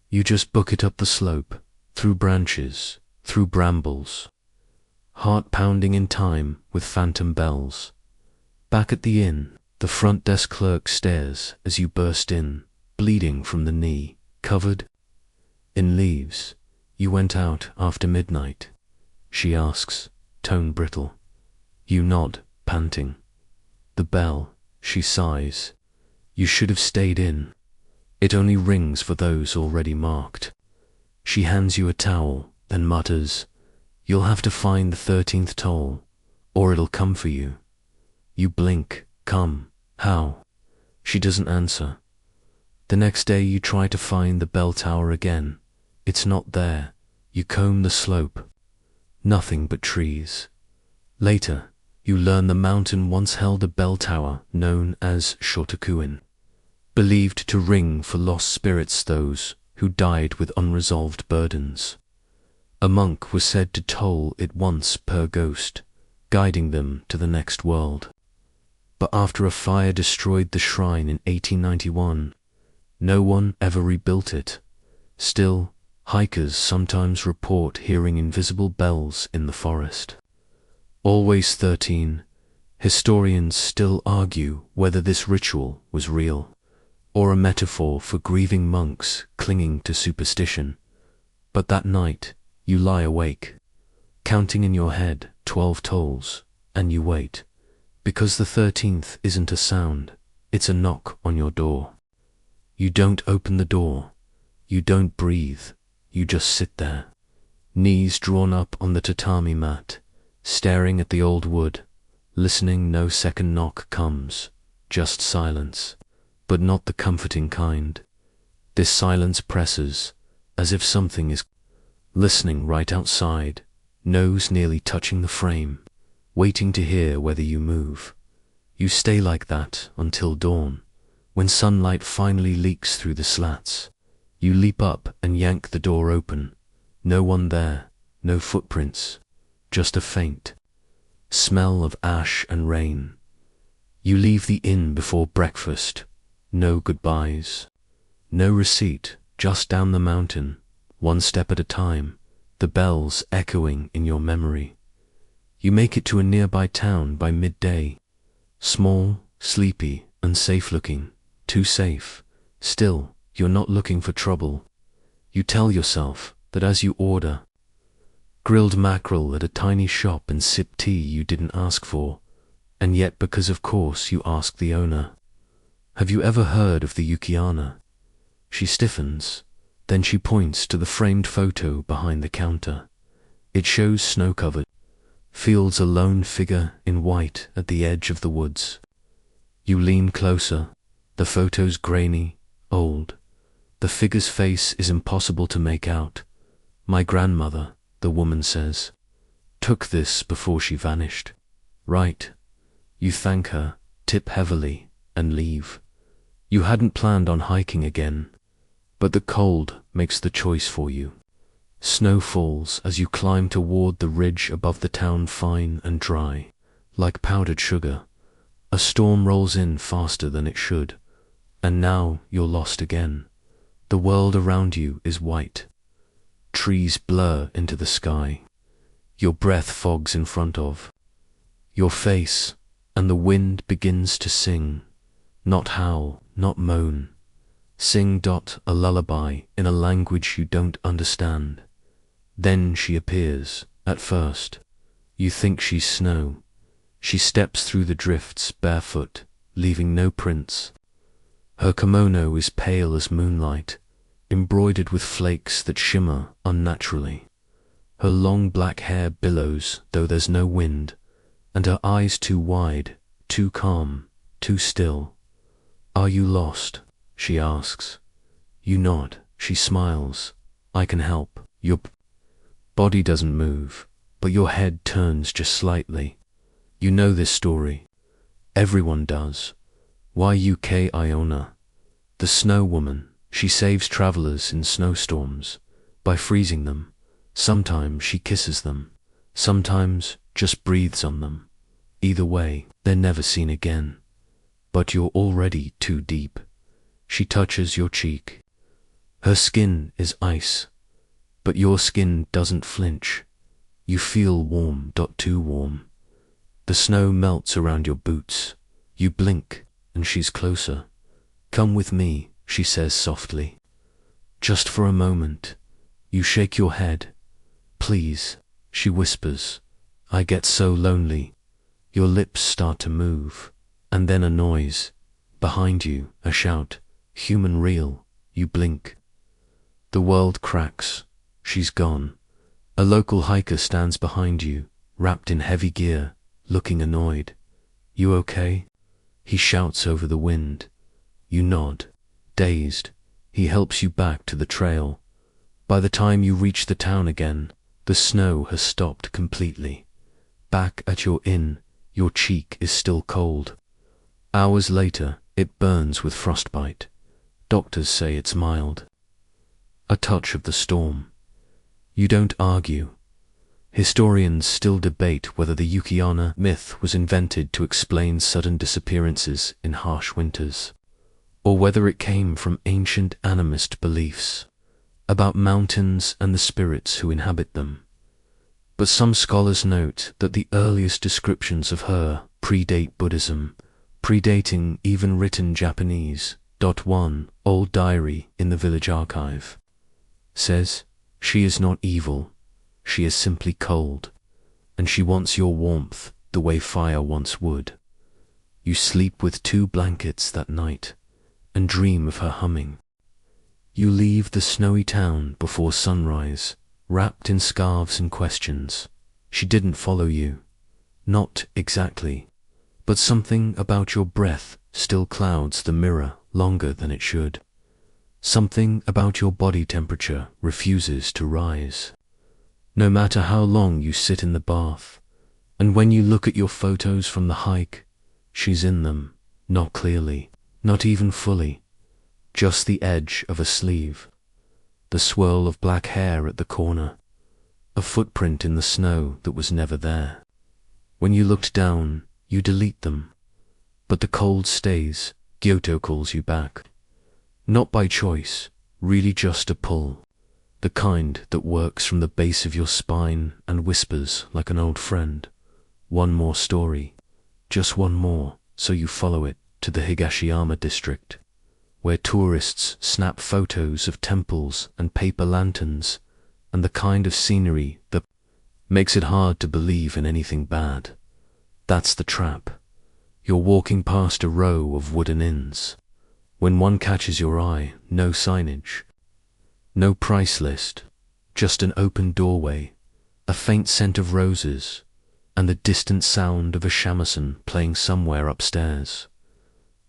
You just book it up the slope, through branches, through brambles, heart pounding in time with phantom bells. Back at the inn, the front desk clerk stares as you burst in, bleeding from the knee, covered in leaves. You went out after midnight, she asks, tone brittle. You nod, panting. The bell, she sighs. You should have stayed in. It only rings for those already marked. She hands you a towel, then mutters, "You'll have to find the 13th toll, or it'll come for you." You blink. Come. How? She doesn't answer. The next day you try to find the bell tower again. It's not there. You comb the slope. Nothing but trees. Later, you learn the mountain once held a bell tower known as Shotokuin, believed to ring for lost spirits, those who died with unresolved burdens. A monk was said to toll it once per ghost, guiding them to the next world. But after a fire destroyed the shrine in 1891, no one ever rebuilt it. Still, hikers sometimes report hearing invisible bells in the forest. Always 13, historians still argue whether this ritual was real, or a metaphor for grieving monks clinging to superstition. But that night, you lie awake, counting in your head 12 tolls, and you wait. Because the 13th isn't a sound, it's a knock on your door. You don't open the door. You don't breathe. You just sit there, knees drawn up on the tatami mat, staring at the old wood, listening. No second knock comes, just silence, but not the comforting kind. This silence presses, as if something is listening right outside, nose nearly touching the frame, waiting to hear whether you move. You stay like that until dawn, when sunlight finally leaks through the slats. You leap up and yank the door open. No one there, no footprints, just a faint smell of ash and rain. You leave the inn before breakfast. No goodbyes, no receipt, just down the mountain, one step at a time, the bells echoing in your memory. You make it to a nearby town by midday. Small, sleepy, unsafe-looking. Too safe. Still, you're not looking for trouble. You tell yourself that as you order grilled mackerel at a tiny shop and sip tea you didn't ask for, and yet because of course you ask the owner, "Have you ever heard of the Yukiana?" She stiffens, then she points to the framed photo behind the counter. It shows snow-covered fields, a lone figure in white at the edge of the woods. You lean closer. The photo's grainy, old. The figure's face is impossible to make out. "My grandmother," the woman says, "took this before she vanished." Right. You thank her, tip heavily, and leave. You hadn't planned on hiking again, but the cold makes the choice for you. Snow falls as you climb toward the ridge above the town, fine and dry, like powdered sugar. A storm rolls in faster than it should, and now you're lost again. The world around you is white. Trees blur into the sky. Your breath fogs in front of your face, and the wind begins to sing. Not howl, not moan. Sing. A lullaby in a language you don't understand. Then she appears. At first, you think she's snow. She steps through the drifts barefoot, leaving no prints. Her kimono is pale as moonlight, embroidered with flakes that shimmer unnaturally. Her long black hair billows though there's no wind, and her eyes too wide, too calm, too still. "Are you lost?" she asks. You nod. She smiles. "I can help." Your body doesn't move, but your head turns just slightly. You know this story. Everyone does. Why Yukai Iona? The snow woman. She saves travelers in snowstorms by freezing them. Sometimes she kisses them. Sometimes just breathes on them. Either way, they're never seen again. But you're already too deep. She touches your cheek. Her skin is ice, but your skin doesn't flinch. You feel warm, too warm. The snow melts around your boots. You blink, and she's closer. "Come with me," she says softly. "Just for a moment." You shake your head. "Please," she whispers. "I get so lonely." Your lips start to move, and then a noise. Behind you, a shout. Human real. You blink. The world cracks. She's gone. A local hiker stands behind you, wrapped in heavy gear, looking annoyed. "You okay?" He shouts over the wind. You nod, dazed. He helps you back to the trail. By the time you reach the town again, the snow has stopped completely. Back at your inn, your cheek is still cold. Hours later, it burns with frostbite. Doctors say it's mild. A touch of the storm. You don't argue. Historians still debate whether the Yukiana myth was invented to explain sudden disappearances in harsh winters, or whether it came from ancient animist beliefs about mountains and the spirits who inhabit them. But some scholars note that the earliest descriptions of her predate Buddhism, predating even written Japanese. One old diary in the village archive says, "She is not evil, she is simply cold, and she wants your warmth the way fire once would." You sleep with 2 blankets that night and dream of her humming. You leave the snowy town before sunrise, wrapped in scarves and questions. She didn't follow you. Not exactly, but something about your breath still clouds the mirror longer than it should. Something about your body temperature refuses to rise. No matter how long you sit in the bath, and when you look at your photos from the hike, she's in them, not clearly, not even fully, just the edge of a sleeve, the swirl of black hair at the corner, a footprint in the snow that was never there. When you looked down, you delete them, but the cold stays. Kyoto calls you back. Not by choice, really just a pull. The kind that works from the base of your spine and whispers like an old friend. One more story. Just one more, so you follow it to the Higashiyama district, where tourists snap photos of temples and paper lanterns, and the kind of scenery that makes it hard to believe in anything bad. That's the trap. You're walking past a row of wooden inns. When one catches your eye, no signage, no price list, just an open doorway, a faint scent of roses, and the distant sound of a shamisen playing somewhere upstairs.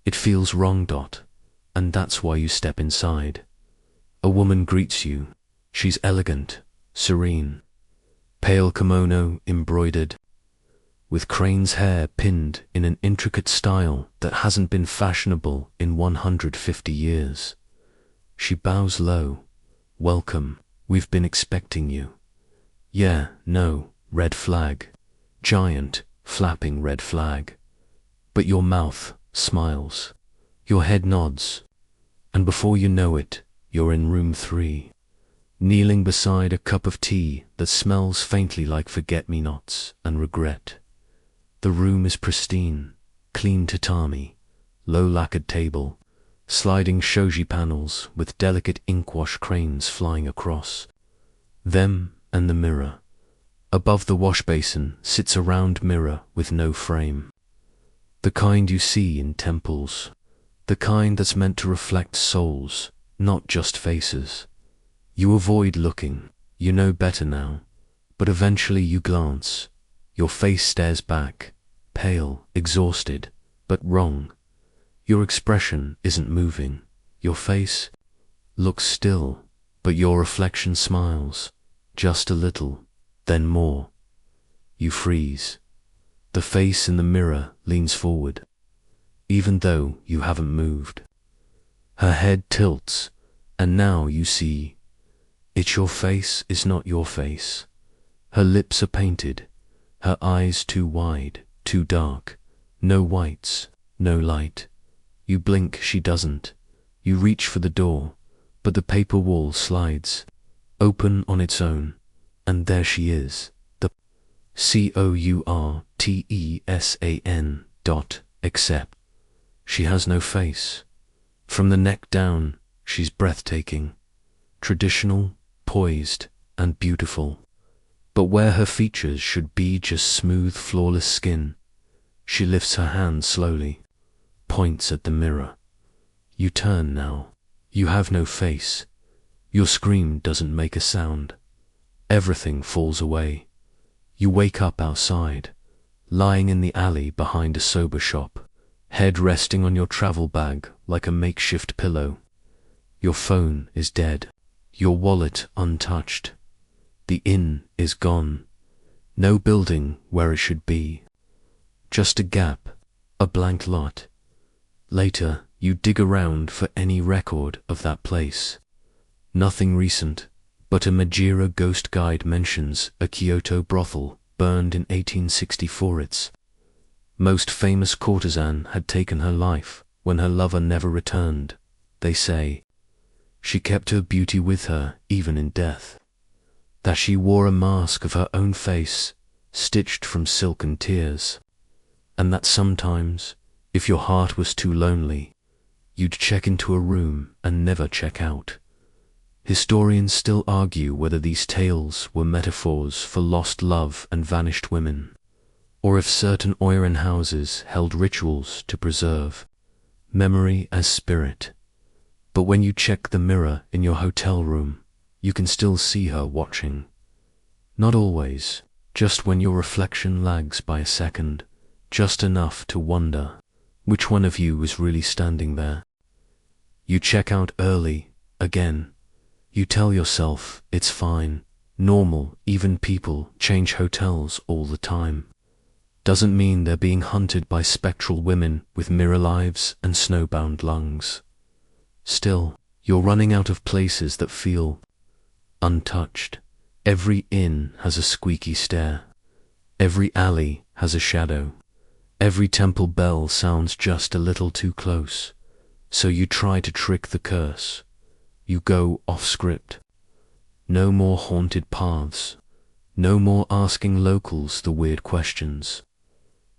It feels wrong, and that's why you step inside. A woman greets you. She's elegant, serene, pale kimono embroidered, with crane's hair pinned in an intricate style that hasn't been fashionable in 150 years. She bows low. "Welcome, we've been expecting you." "Yeah, no," red flag. Giant, flapping red flag. But your mouth smiles. Your head nods. And before you know it, you're in room 3, kneeling beside a cup of tea that smells faintly like forget-me-nots and regret. The room is pristine, clean tatami, low lacquered table, sliding shoji panels with delicate inkwash cranes flying across them and the mirror. Above the wash basin sits a round mirror with no frame. The kind you see in temples. The kind that's meant to reflect souls, not just faces. You avoid looking, you know better now, but eventually you glance. Your face stares back, pale, exhausted, but wrong. Your expression isn't moving. Your face looks still, but your reflection smiles, just a little, then more. You freeze. The face in the mirror leans forward, even though you haven't moved. Her head tilts, and now you see. It's your face is not your face. Her lips are painted, her eyes too wide, too dark. No whites, no light. You blink, she doesn't. You reach for the door, but the paper wall slides, open on its own, and there she is, the COURTESAN dot, except she has no face. From the neck down, she's breathtaking, traditional, poised, and beautiful. But where her features should be just smooth, flawless skin, she lifts her hand slowly, points at the mirror. You turn now. You have no face. Your scream doesn't make a sound. Everything falls away. You wake up outside, lying in the alley behind a soba shop, head resting on your travel bag like a makeshift pillow. Your phone is dead, your wallet untouched. The inn is gone. No building where it should be. Just a gap, a blank lot. Later, you dig around for any record of that place. Nothing recent, but a Majira ghost guide mentions a Kyoto brothel burned in 1864. Its most famous courtesan had taken her life when her lover never returned, they say. She kept her beauty with her even in death. That she wore a mask of her own face, stitched from silk and tears. And that sometimes, if your heart was too lonely, you'd check into a room and never check out. Historians still argue whether these tales were metaphors for lost love and vanished women, or if certain Oiran houses held rituals to preserve memory as spirit. But when you check the mirror in your hotel room, you can still see her watching. Not always, just when your reflection lags by a second, just enough to wonder which one of you is really standing there. You check out early, again. You tell yourself it's fine, normal, even people change hotels all the time. Doesn't mean they're being hunted by spectral women with mirror lives and snowbound lungs. Still, you're running out of places that feel untouched. Every inn has a squeaky stair. Every alley has a shadow. Every temple bell sounds just a little too close. So you try to trick the curse. You go off script. No more haunted paths. No more asking locals the weird questions.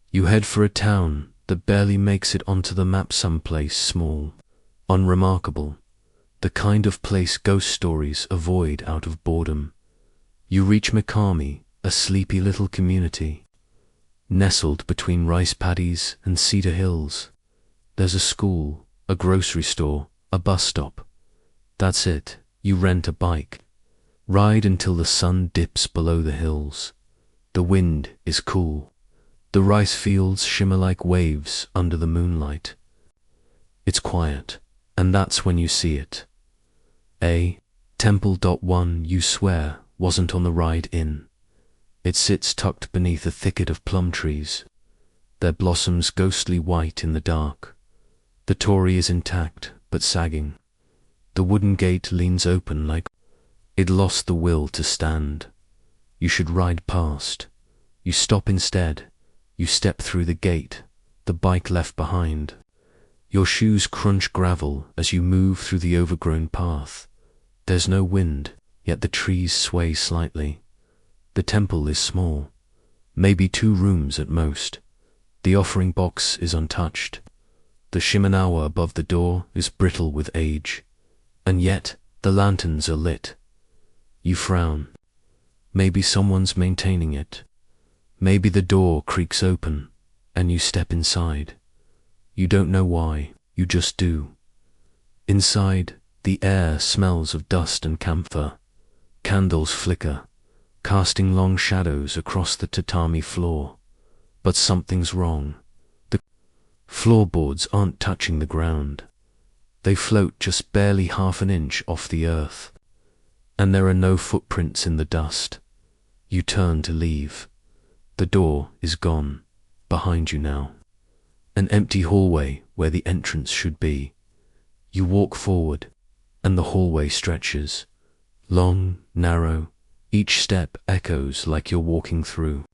You head for a town that barely makes it onto the map, someplace small, unremarkable, the kind of place ghost stories avoid out of boredom. You reach Mikami, a sleepy little community, nestled between rice paddies and cedar hills. There's a school, a grocery store, a bus stop. That's it. You rent a bike. Ride until the sun dips below the hills. The wind is cool. The rice fields shimmer like waves under the moonlight. It's quiet, and that's when you see it. Temple.1 you swear wasn't on the ride in. It sits tucked beneath a thicket of plum trees, their blossoms ghostly white in the dark. The torii is intact, but sagging. The wooden gate leans open like it lost the will to stand. You should ride past. You stop instead. You step through the gate, the bike left behind. Your shoes crunch gravel as you move through the overgrown path. There's no wind, yet the trees sway slightly. The temple is small, maybe 2 rooms at most. The offering box is untouched. The shimenawa above the door is brittle with age. And yet, the lanterns are lit. You frown. Maybe someone's maintaining it. Maybe the door creaks open and you step inside. You don't know why, you just do. Inside, the air smells of dust and camphor. Candles flicker, casting long shadows across the tatami floor. But something's wrong. The floorboards aren't touching the ground. They float just barely half an inch off the earth. And there are no footprints in the dust. You turn to leave. The door is gone, behind you now. An empty hallway where the entrance should be. You walk forward, and the hallway stretches. Long, narrow, each step echoes like you're walking through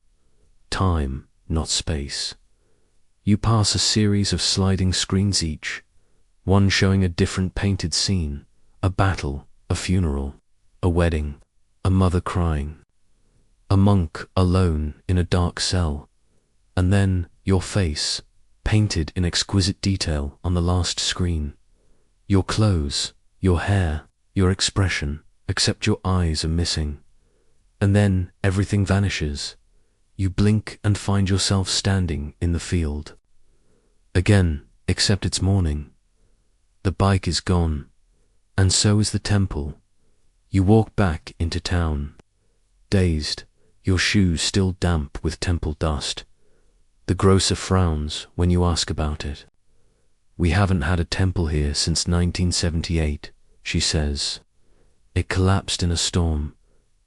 time, not space. You pass a series of sliding screens each, one showing a different painted scene, a battle, a funeral, a wedding, a mother crying, a monk alone in a dark cell, and then your face, painted in exquisite detail on the last screen. Your clothes, your hair, your expression, except your eyes are missing. And then everything vanishes. You blink and find yourself standing in the field. Again, except it's morning. The bike is gone, and so is the temple. You walk back into town, dazed, your shoes still damp with temple dust. The grocer frowns when you ask about it. "We haven't had a temple here since 1978, she says. "It collapsed in a storm.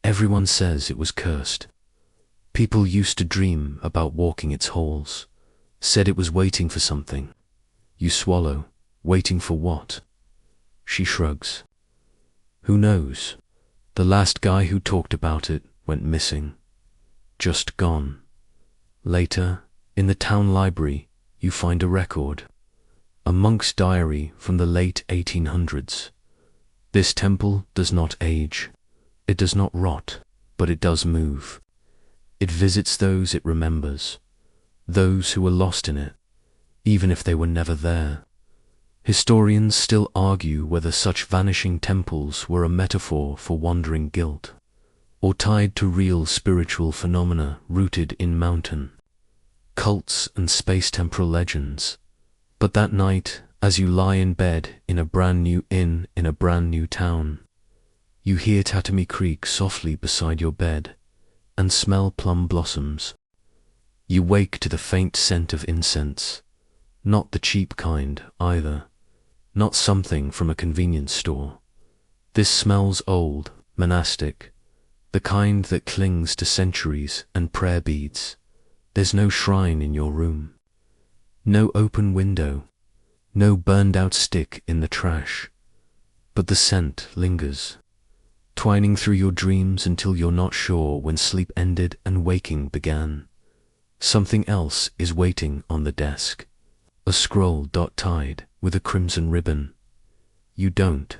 Everyone says it was cursed. People used to dream about walking its halls, said it was waiting for something." You swallow. Waiting for what? She shrugs. "Who knows? The last guy who talked about it went missing. Just gone." Later, in the town library, you find a record. A monk's diary from the late 1800s. This temple does not age. It does not rot, but it does move. It visits those it remembers, those who were lost in it, even if they were never there. Historians still argue whether such vanishing temples were a metaphor for wandering guilt, or tied to real spiritual phenomena rooted in mountain, cults and space-temporal legends. But that night, as you lie in bed in a brand new inn in a brand new town, you hear tatami creak softly beside your bed and smell plum blossoms. You wake to the faint scent of incense, not the cheap kind either, not something from a convenience store. This smells old, monastic, the kind that clings to centuries and prayer beads. There's no shrine in your room, no open window, no burned-out stick in the trash, but the scent lingers, twining through your dreams until you're not sure when sleep ended and waking began. Something else is waiting on the desk, a scroll dot-tied with a crimson ribbon. You don't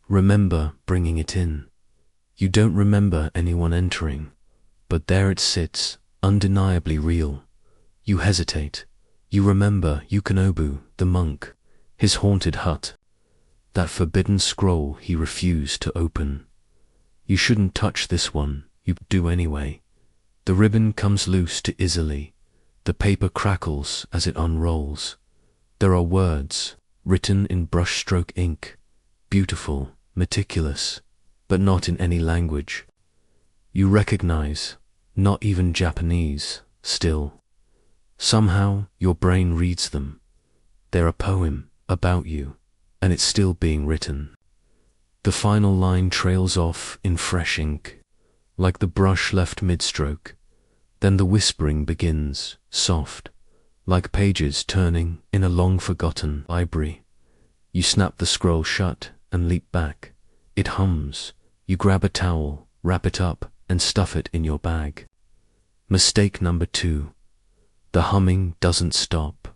remember bringing it in. You don't remember anyone entering, but there it sits, undeniably real. You hesitate. You remember Yukinobu, the monk, his haunted hut, that forbidden scroll he refused to open. You shouldn't touch this one, you do anyway. The ribbon comes loose too easily. The paper crackles as it unrolls. There are words, written in brushstroke ink, beautiful, meticulous, but not in any language. You recognize, not even Japanese, still. Somehow your brain reads them. They're a poem about you, and it's still being written. The final line trails off in fresh ink, like the brush left mid-stroke. Then the whispering begins, soft, like pages turning in a long-forgotten library. You snap the scroll shut and leap back. It hums. You grab a towel, wrap it up, and stuff it in your bag. Mistake number 2. The humming doesn't stop.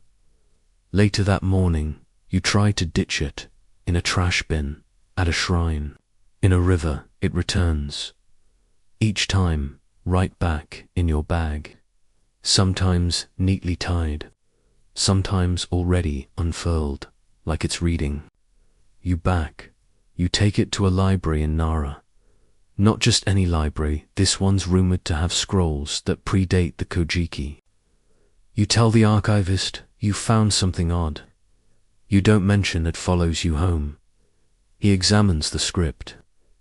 Later that morning, you try to ditch it, in a trash bin, at a shrine. In a river, it returns. Each time, right back in your bag. Sometimes neatly tied, sometimes already unfurled, like it's reading. You take it to a library in Nara. Not just any library, this one's rumored to have scrolls that predate the Kojiki. You tell the archivist you found something odd. You don't mention it follows you home. He examines the script.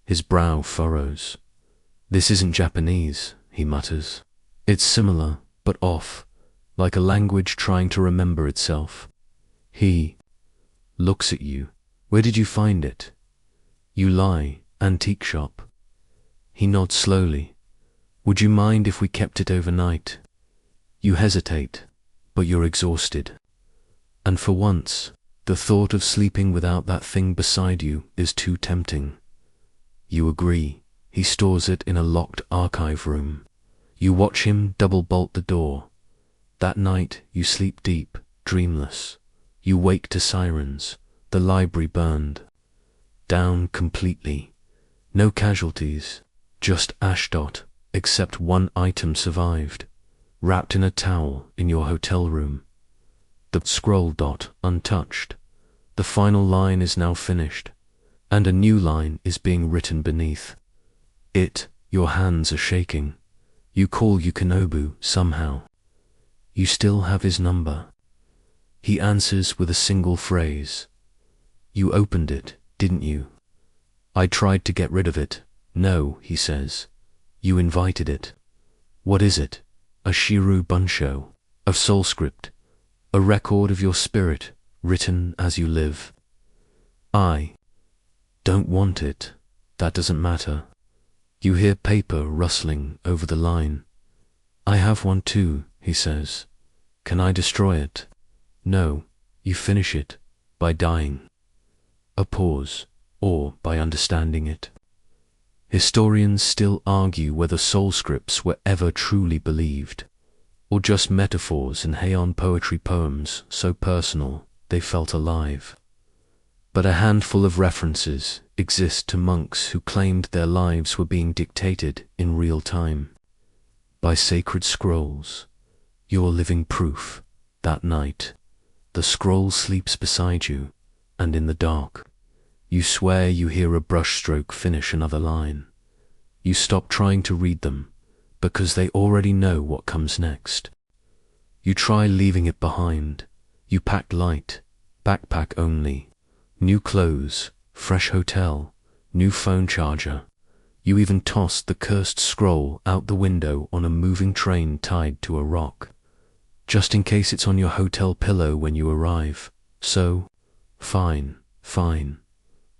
His brow furrows. This isn't Japanese, he mutters. It's similar, but off, like a language trying to remember itself. He looks at you. Where did you find it? You lie, antique shop. He nods slowly. Would you mind if we kept it overnight? You hesitate, but you're exhausted. And for once, the thought of sleeping without that thing beside you is too tempting. You agree. He stores it in a locked archive room. You watch him double bolt the door. That night, you sleep deep, dreamless. You wake to sirens. The library burned. Down completely. No casualties. Just ash dot, except one item survived. Wrapped in a towel in your hotel room. The scroll dot untouched. The final line is now finished, and a new line is being written beneath. Your hands are shaking. You call Yukinobu somehow. You still have his number. He answers with a single phrase. You opened it, didn't you? I tried to get rid of it. No, he says. You invited it. What is it? A Shiru Bunsho, a soul script, a record of your spirit, written as you live. I don't want it. That doesn't matter. You hear paper rustling over the line. I have one too, he says. Can I destroy it? No, you finish it by dying. A pause, or by understanding it. Historians still argue whether soul scripts were ever truly believed, or just metaphors in Heian poetry poems so personal they felt alive. But a handful of references exist to monks who claimed their lives were being dictated in real time by sacred scrolls. You're living proof. That night, the scroll sleeps beside you, and in the dark, you swear you hear a brushstroke finish another line. You stop trying to read them, because they already know what comes next. You try leaving it behind. You pack light, backpack only, new clothes, fresh hotel, new phone charger. You even tossed the cursed scroll out the window on a moving train tied to a rock, just in case it's on your hotel pillow when you arrive. So, fine.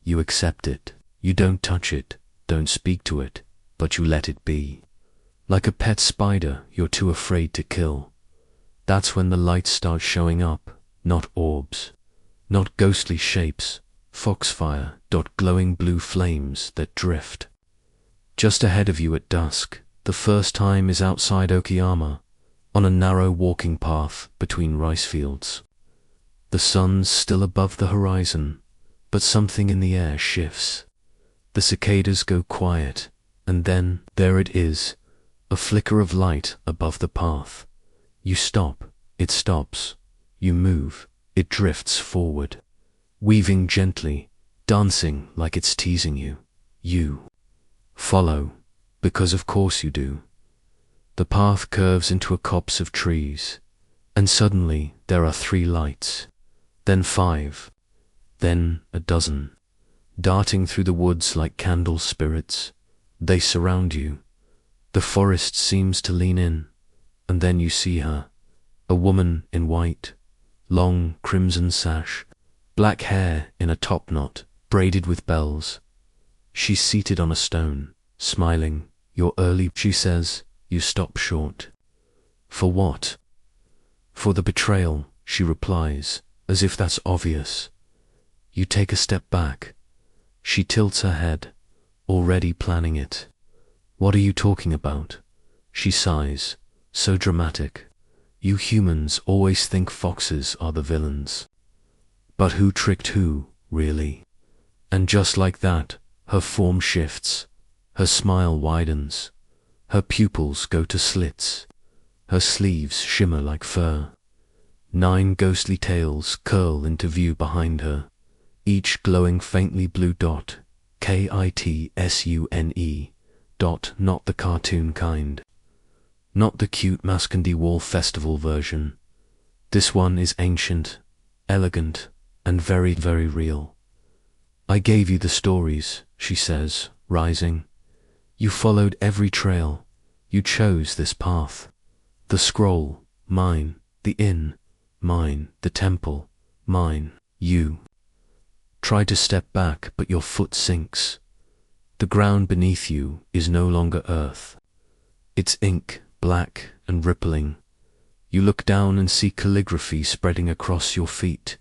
You accept it. You don't touch it, don't speak to it, but you let it be. Like a pet spider you're too afraid to kill. That's when the light starts showing up, not orbs, not ghostly shapes, foxfire, glowing blue flames that drift. Just ahead of you at dusk, the first time is outside Okayama, on a narrow walking path between rice fields. The sun's still above the horizon, but something in the air shifts. The cicadas go quiet, and then there it is, a flicker of light above the path. You stop, it stops. You move, it drifts forward, weaving gently, dancing like it's teasing you. You follow, because of course you do. The path curves into a copse of trees, and suddenly there are 3 lights, then 5, then a dozen, darting through the woods like candle spirits. They surround you. The forest seems to lean in, and then you see her, a woman in white, long crimson sash, black hair in a top knot, braided with bells. She's seated on a stone, smiling. You're early, she says. You stop short. For what? For the betrayal, she replies, as if that's obvious. You take a step back. She tilts her head, already planning it. What are you talking about? She sighs, so dramatic. You humans always think foxes are the villains. But who tricked who, really? And just like that, her form shifts, her smile widens, her pupils go to slits, her sleeves shimmer like fur. 9 ghostly tails curl into view behind her, each glowing faintly blue dot, Kitsune, Not the cartoon kind. Not the cute Mascandy Wall Festival version. This one is ancient, elegant, and very, very real. I gave you the stories, she says, rising. You followed every trail. You chose this path. The scroll, mine. The inn, mine. The temple, mine. You. Try to step back, but your foot sinks. The ground beneath you is no longer earth. It's ink, black and rippling. You look down and see calligraphy spreading across your feet.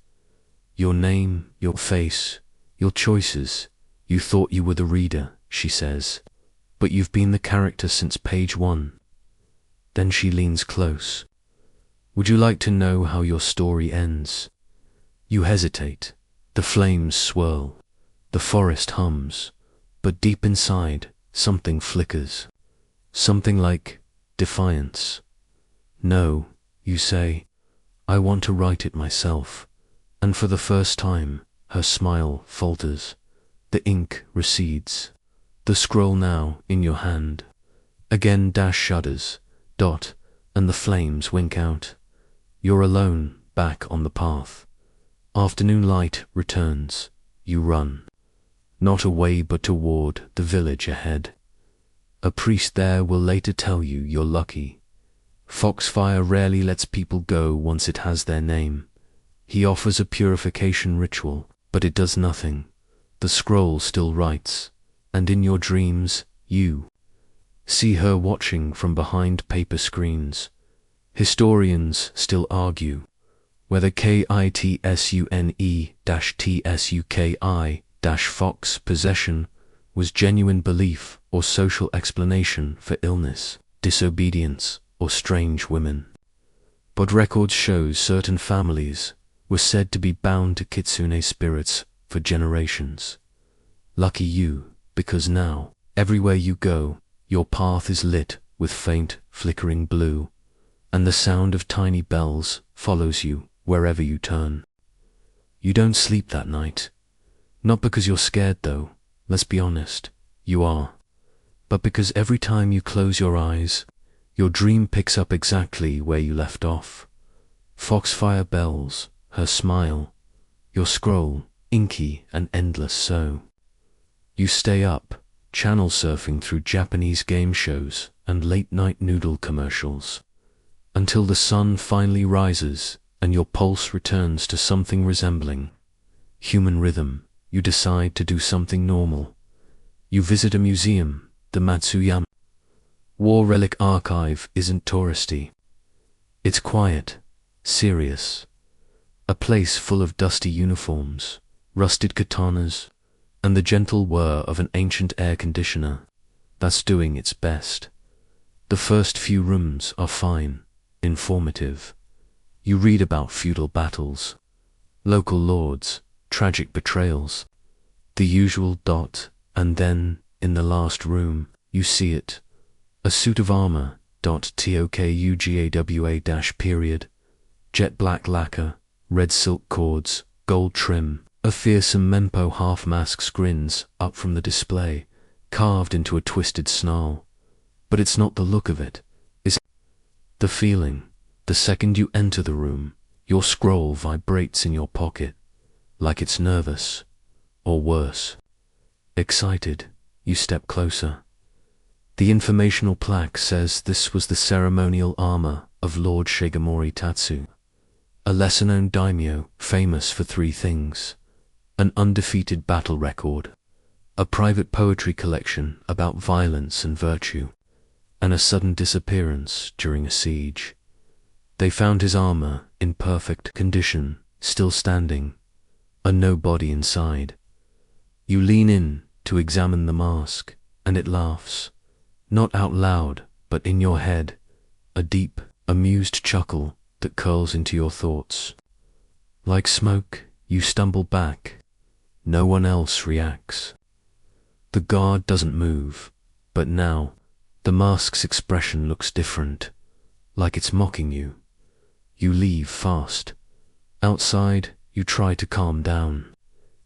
Your name, your face, your choices. You thought you were the reader, she says, but you've been the character since page 1. Then she leans close. Would you like to know how your story ends? You hesitate. The flames swirl. The forest hums. But deep inside, something flickers. Something like defiance. No, you say, I want to write it myself. And for the first time, her smile falters. The ink recedes. The scroll now in your hand. Again Dash shudders. And the flames wink out. You're alone, back on the path. Afternoon light returns. You run. Not away but toward the village ahead. A priest there will later tell you you're lucky. Foxfire rarely lets people go once it has their name. He offers a purification ritual, but it does nothing. The scroll still writes, and in your dreams, you see her watching from behind paper screens. Historians still argue whether Kitsune-Tsuki-Fox possession was genuine belief or social explanation for illness, disobedience, or strange women. But records show certain families were said to be bound to kitsune spirits for generations. Lucky you, because now, everywhere you go, your path is lit with faint, flickering blue, and the sound of tiny bells follows you wherever you turn. You don't sleep that night. Not because you're scared though, let's be honest, you are. But because every time you close your eyes, your dream picks up exactly where you left off. Foxfire bells, her smile, your scroll, inky and endless so. You stay up, channel surfing through Japanese game shows and late-night noodle commercials, until the sun finally rises and your pulse returns to something resembling human rhythm. You decide to do something normal. You visit a museum, the Matsuyama War Relic Archive isn't touristy. It's quiet, serious. A place full of dusty uniforms, rusted katanas, and the gentle whir of an ancient air conditioner that's doing its best. The first few rooms are fine, informative. You read about feudal battles, local lords, tragic betrayals, the usual. And then, in the last room, you see it. A suit of armor. Tokugawa-period. Jet black lacquer, red silk cords, gold trim. A fearsome Mempo half-mask grins up from the display, carved into a twisted snarl. But it's not the look of it, it's the feeling. The second you enter the room, your scroll vibrates in your pocket, like it's nervous, or worse, excited. You step closer. The informational plaque says this was the ceremonial armor of Lord Shigemori Tatsu, a lesser-known daimyo famous for 3 things: an undefeated battle record, a private poetry collection about violence and virtue, and a sudden disappearance during a siege. They found his armor in perfect condition, still standing, and no body inside. You lean in to examine the mask, and it laughs, not out loud, but in your head, a deep, amused chuckle that curls into your thoughts. Like smoke, you stumble back. No one else reacts. The guard doesn't move, but now, the mask's expression looks different, like it's mocking you. You leave fast. Outside, you try to calm down.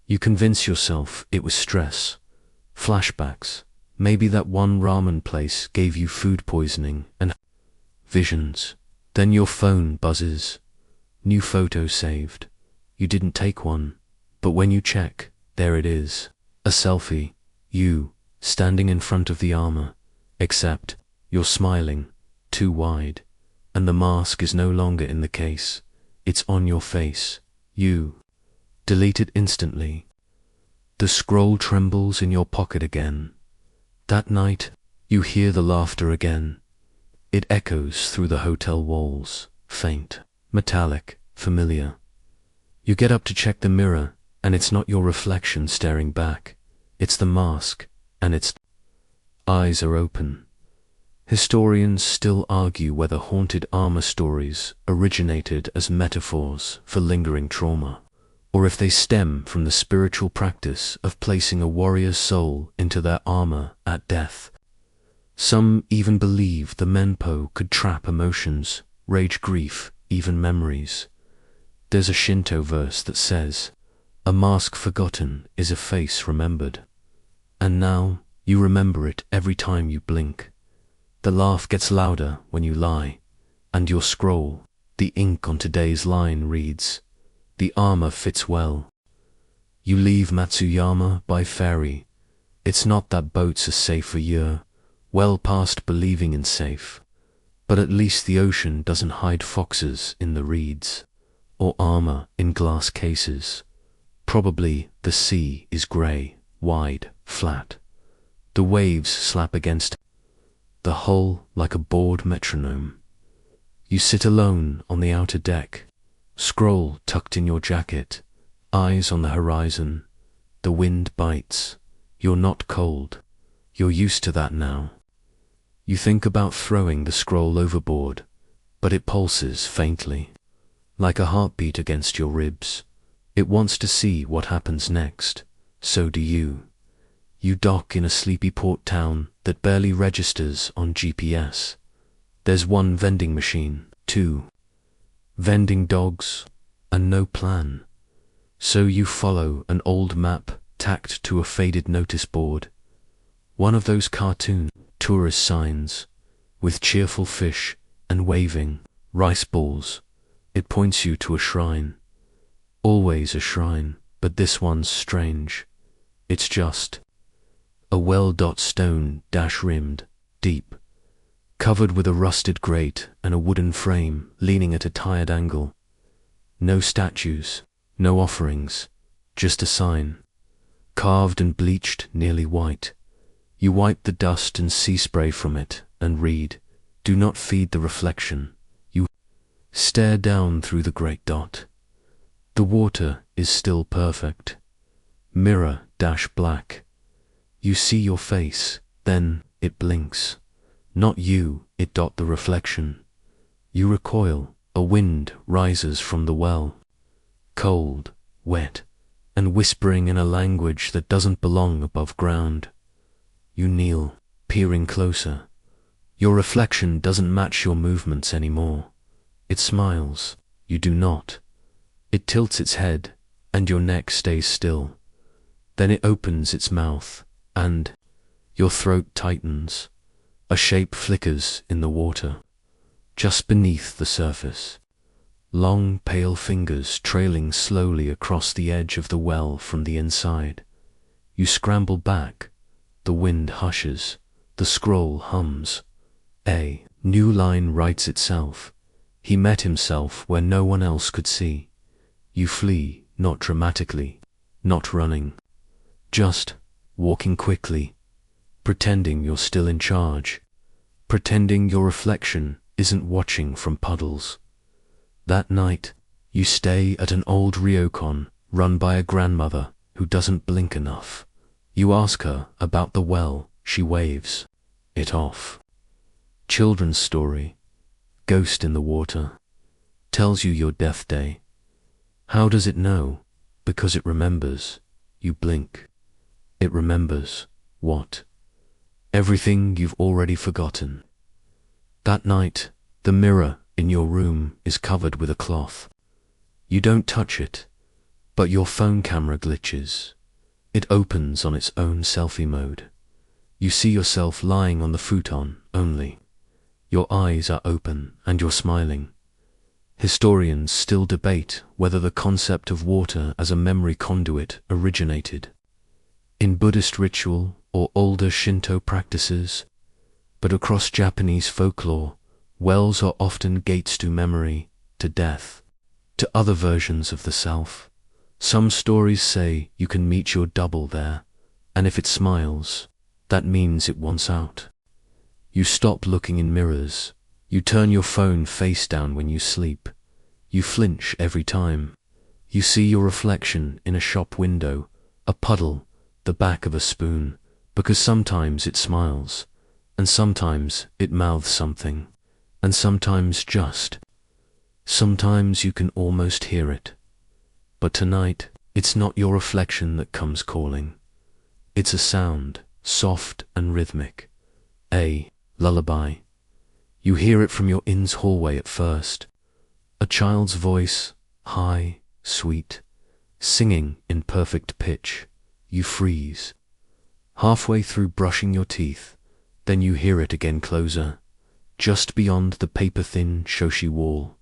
You convince yourself it was stress, flashbacks, Maybe that one ramen place gave you food poisoning and visions. Then your phone buzzes. New photo saved. You didn't take one, but when you check, there it is. A selfie. You, standing in front of the armor. Except, you're smiling, too wide. And the mask is no longer in the case. It's on your face. You delete it instantly. The scroll trembles in your pocket again. That night, you hear the laughter again. It echoes through the hotel walls, faint, metallic, familiar. You get up to check the mirror, and it's not your reflection staring back. It's the mask, and its eyes are open. Historians still argue whether haunted armor stories originated as metaphors for lingering trauma, or if they stem from the spiritual practice of placing a warrior's soul into their armor at death. Some even believe the menpo could trap emotions, rage, grief, even memories. There's a Shinto verse that says, "A mask forgotten is a face remembered." And now you remember it every time you blink. The laugh gets louder when you lie, and your scroll, the ink on today's line reads, "The armor fits well." You leave Matsuyama by ferry. It's not that boats are safe for year, well past believing in safe. But at least the ocean doesn't hide foxes in the reeds, or armor in glass cases. Probably the sea is grey, wide, flat. The waves slap against the hull like a bored metronome. You sit alone on the outer deck, scroll tucked in your jacket, eyes on the horizon. The wind bites. You're not cold. You're used to that now. You think about throwing the scroll overboard, but it pulses faintly, like a heartbeat against your ribs. It wants to see what happens next. So do you. You dock in a sleepy port town that barely registers on GPS. There's one vending machine, two vending dogs, and no plan. So you follow an old map tacked to a faded notice board. One of those cartoon tourist signs, with cheerful fish and waving rice balls. It points you to a shrine. Always a shrine, but this one's strange. It's just a well-stone dash-rimmed, deep, covered with a rusted grate and a wooden frame leaning at a tired angle. No statues, no offerings, just a sign, carved and bleached nearly white. You wipe the dust and sea spray from it and read, "Do not feed the reflection." You stare down through the great dot. The water is still perfect. Mirror-black. You see your face, then it blinks. Not you, it the reflection. You recoil. A wind rises from the well. Cold, wet, and whispering in a language that doesn't belong above ground. You kneel, peering closer. Your reflection doesn't match your movements anymore. It smiles. You do not. It tilts its head, and your neck stays still. Then it opens its mouth, and your throat tightens. A shape flickers in the water, just beneath the surface. Long, pale fingers trailing slowly across the edge of the well from the inside. You scramble back. The wind hushes. The scroll hums. A new line writes itself. He met himself where no one else could see. You flee, not dramatically, not running, just walking quickly, pretending you're still in charge, pretending your reflection isn't watching from puddles. That night, you stay at an old ryokan run by a grandmother who doesn't blink enough. You ask her about the well. She waves it off. Children's story, ghost in the water, tells you your death day. How does it know? Because it remembers. You blink. It remembers what? Everything you've already forgotten. That night, the mirror in your room is covered with a cloth. You don't touch it, but your phone camera glitches. It opens on its own selfie mode. You see yourself lying on the futon only. Your eyes are open and you're smiling. Historians still debate whether the concept of water as a memory conduit originated in Buddhist ritual or older Shinto practices, but across Japanese folklore, wells are often gates to memory, to death, to other versions of the self. Some stories say you can meet your double there, and if it smiles, that means it wants out. You stop looking in mirrors. You turn your phone face down when you sleep. You flinch every time. You see your reflection in a shop window, a puddle, the back of a spoon, because sometimes it smiles, and sometimes it mouths something, and sometimes sometimes you can almost hear it. But tonight, it's not your reflection that comes calling. It's a sound, soft and rhythmic. A lullaby. You hear it from your inn's hallway at first. A child's voice, high, sweet, singing in perfect pitch. You freeze. Halfway through brushing your teeth, then you hear it again closer, just beyond the paper-thin shoshi wall.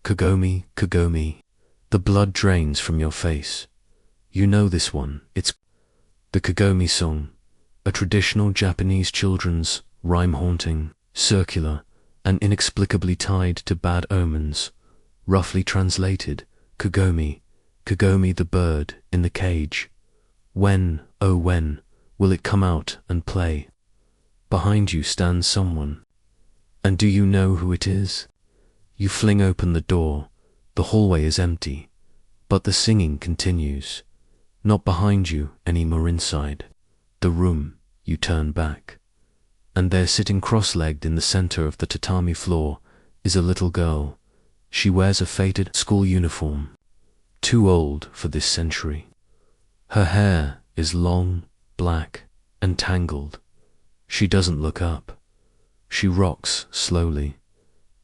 Kagome, Kagome. The blood drains from your face. You know this one. It's the Kagome song, a traditional Japanese children's rhyme, haunting, circular, and inexplicably tied to bad omens. Roughly translated, Kagome, Kagome the bird in the cage. When, oh when, will it come out and play? Behind you stands someone. And do you know who it is? You fling open the door. The hallway is empty, but the singing continues. Not behind you anymore, inside the room. You turn back, and there, sitting cross-legged in the center of the tatami floor, is a little girl. She wears a faded school uniform, too old for this century. Her hair is long, black, and tangled. She doesn't look up. She rocks slowly.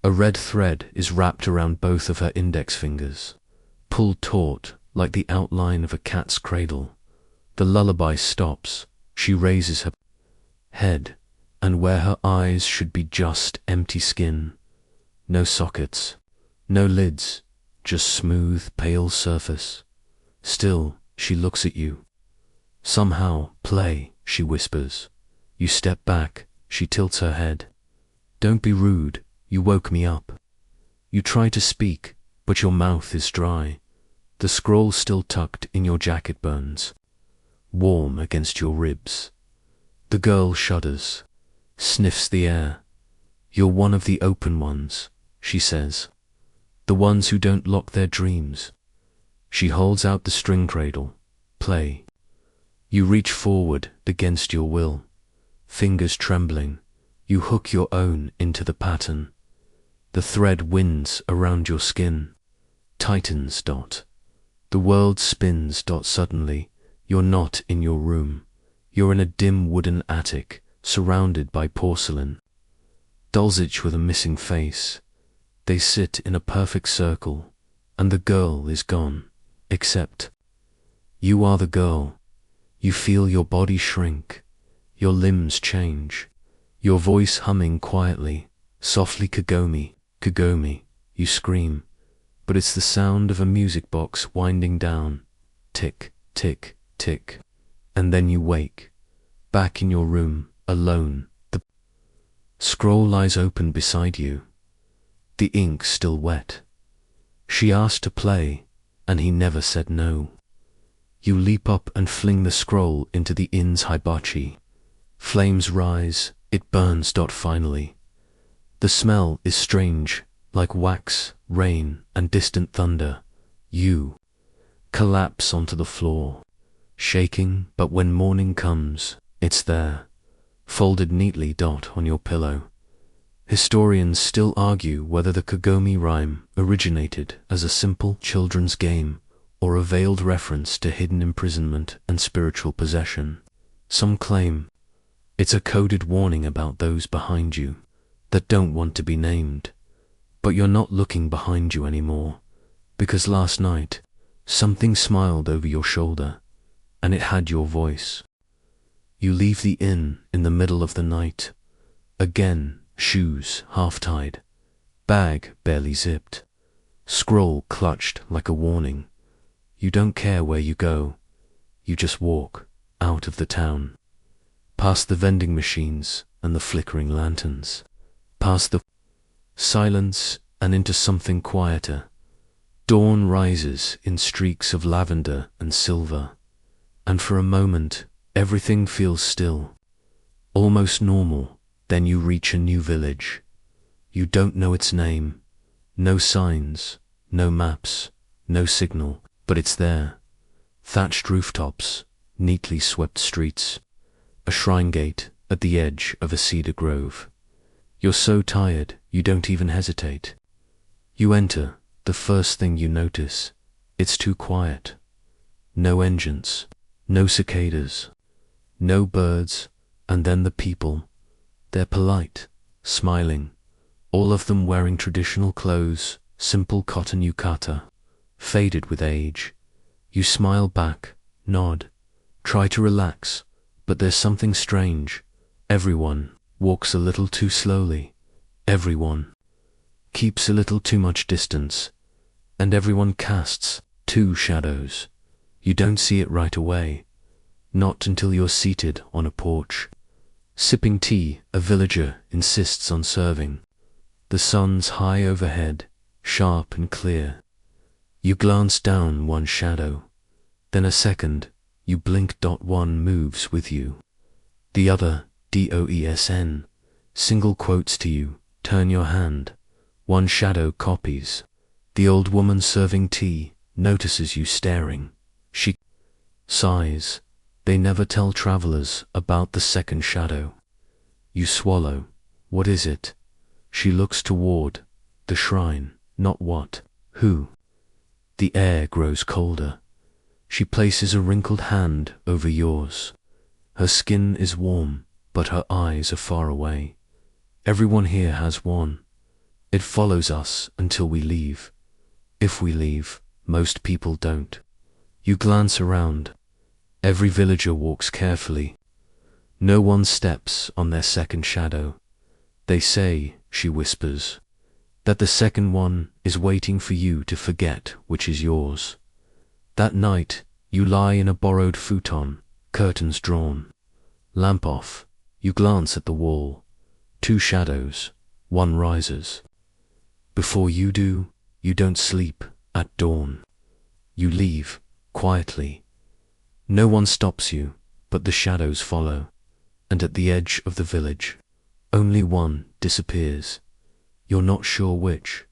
A red thread is wrapped around both of her index fingers, pulled taut like the outline of a cat's cradle. The lullaby stops. She raises her head, and where her eyes should be just empty skin, no sockets, no lids, just smooth, pale surface. Still, she looks at you. Somehow, play, she whispers. You step back. She tilts her head. Don't be rude. You woke me up. You try to speak, but your mouth is dry. The scroll still tucked in your jacket burns, warm against your ribs. The girl shudders, sniffs the air. You're one of the open ones, she says. The ones who don't lock their dreams. She holds out the string cradle. Play. You reach forward against your will, fingers trembling. You hook your own into the pattern. The thread winds around your skin, tightens. The world spins. Suddenly, you're not in your room. You're in a dim wooden attic, surrounded by porcelain. Dolls each with a missing face. They sit in a perfect circle, and the girl is gone. Except, you are the girl. You feel your body shrink, your limbs change, your voice humming quietly, softly. Kagome, Kagome, you scream, but it's the sound of a music box winding down. Tick, tick, tick. And then you wake, back in your room, alone. The scroll lies open beside you, the ink still wet. She asked to play, and he never said no. You leap up and fling the scroll into the inn's hibachi. Flames rise, it burns. Finally. The smell is strange, like wax, rain, and distant thunder. You collapse onto the floor, shaking, but when morning comes, it's there, folded neatly. On your pillow. Historians still argue whether the Kagome rhyme originated as a simple children's game or a veiled reference to hidden imprisonment and spiritual possession. Some claim it's a coded warning about those behind you that don't want to be named. But you're not looking behind you anymore, because last night something smiled over your shoulder, and it had your voice. You leave the inn in the middle of the night. Again, shoes half-tied, bag barely zipped, scroll clutched like a warning. You don't care where you go. You just walk out of the town, past the vending machines and the flickering lanterns, past the silence and into something quieter. Dawn rises in streaks of lavender and silver, and for a moment everything feels still, almost normal. Then you reach a new village. You don't know its name, no signs, no maps, no signal, but it's there. Thatched rooftops, neatly swept streets, a shrine gate at the edge of a cedar grove. You're so tired you don't even hesitate. You enter. The first thing you notice, it's too quiet. No engines, no cicadas, no birds, and then the people. They're polite, smiling, all of them wearing traditional clothes, simple cotton yukata, faded with age. You smile back, nod, try to relax, but there's something strange. Everyone walks a little too slowly. Everyone keeps a little too much distance. And everyone casts two shadows. You don't see it right away, not until you're seated on a porch. Sipping tea, a villager insists on serving. The sun's high overhead, sharp and clear. You glance down one shadow, then a second, you blink. One moves with you. The other, DOESN, single quotes to you, turn your hand. One shadow copies. The old woman serving tea notices you staring. She sighs. They never tell travelers about the second shadow. You swallow. What is it? She looks toward the shrine. Not what, who. The air grows colder. She places a wrinkled hand over yours. Her skin is warm, but her eyes are far away. Everyone here has one. It follows us until we leave. If we leave, most people don't. You glance around. Every villager walks carefully. No one steps on their second shadow. They say, she whispers, that the second one is waiting for you to forget which is yours. That night, you lie in a borrowed futon, curtains drawn. Lamp off, you glance at the wall. Two shadows, one rises. Before you do, you don't sleep. At dawn, you leave, quietly. No one stops you, but the shadows follow, and at the edge of the village, only one disappears. You're not sure which.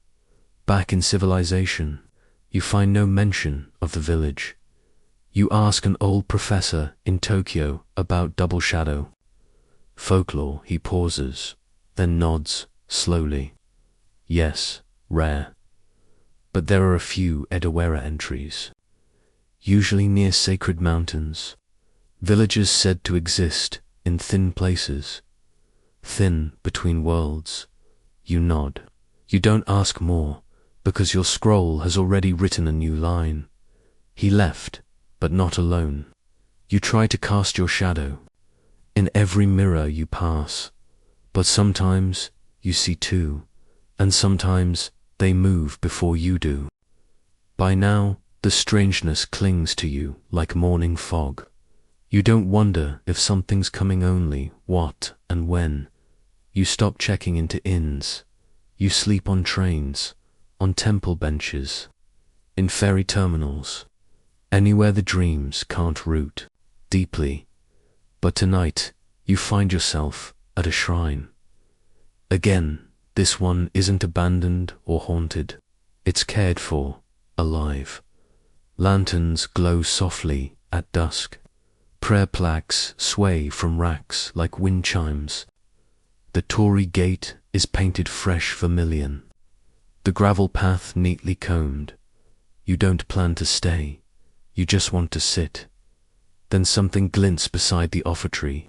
Back in civilization, you find no mention of the village. You ask an old professor in Tokyo about double shadow. Folklore, he pauses, then nods, slowly. Yes, rare. But there are a few Edawara entries, usually near sacred mountains, villages said to exist in thin places, thin between worlds. You nod. You don't ask more, because your scroll has already written a new line. He left, but not alone. You try to cast your shadow in every mirror you pass, but sometimes you see two, and sometimes they move before you do. By now, the strangeness clings to you like morning fog. You don't wonder if something's coming, only what and when. You stop checking into inns. You sleep on trains, on temple benches, in ferry terminals, anywhere the dreams can't root deeply. But tonight, you find yourself at a shrine. Again, this one isn't abandoned or haunted. It's cared for, alive. Lanterns glow softly at dusk. Prayer plaques sway from racks like wind chimes. The torii gate is painted fresh vermilion. The gravel path neatly combed. You don't plan to stay. You just want to sit. Then something glints beside the offertory.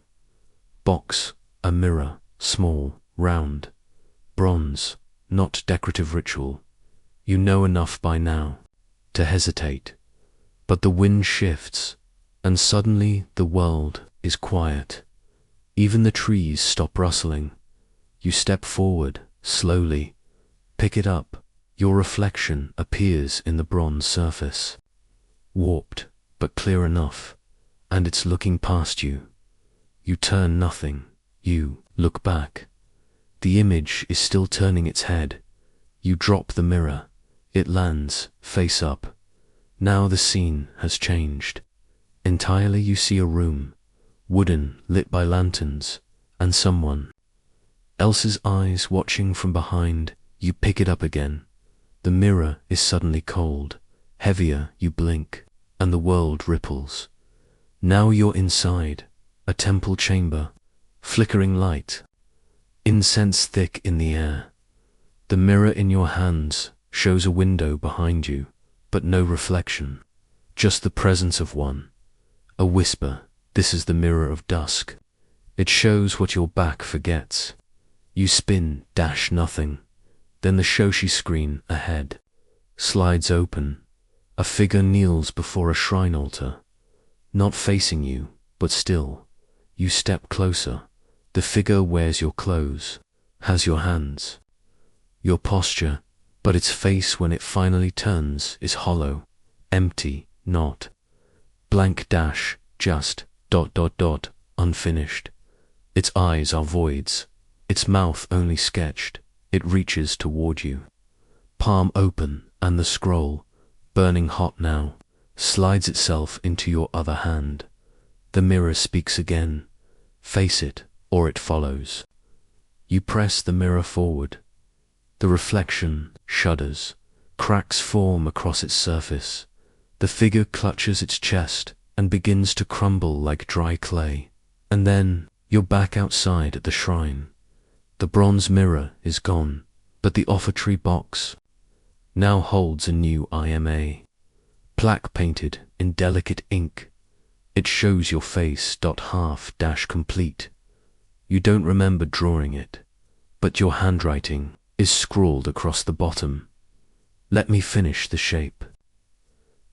Box, a mirror, small, round. Bronze, not decorative ritual. You know enough by now to hesitate. But the wind shifts, and suddenly the world is is quiet. Even the trees stop rustling. You step forward, slowly, pick it up. Your reflection appears in the bronze surface. Warped, but clear enough, and it's looking past you. You turn nothing. You look back. The image is still turning its head. You drop the mirror. It lands, face up. Now the scene has changed. Entirely you see a room, wooden, lit by lanterns, and someone else's eyes watching from behind. You pick it up again. The mirror is suddenly cold. Heavier, you blink, and the world ripples. Now you're inside, a temple chamber, flickering light, incense thick in the air. The mirror in your hands shows a window behind you, but no reflection, just the presence of one. A whisper, this is the mirror of dusk. It shows what your back forgets. You spin, dash nothing. Then the shoshi screen ahead slides open. A figure kneels before a shrine altar, not facing you, but still. You step closer. The figure wears your clothes, has your hands, your posture, but its face when it finally turns is hollow, empty, not blank dash, just ... unfinished. Its eyes are voids, its mouth only sketched. It reaches toward you, palm open, and the scroll, burning hot now, slides itself into your other hand. The mirror speaks again. Face it, or it follows. You press the mirror forward. The reflection shudders. Cracks form across its surface. The figure clutches its chest and begins to crumble like dry clay. And then you're back outside at the shrine. The bronze mirror is gone, but the offertory box now holds a new IMA, plaque painted in delicate ink. It shows your face half dash complete. You don't remember drawing it, but your handwriting is scrawled across the bottom. Let me finish the shape.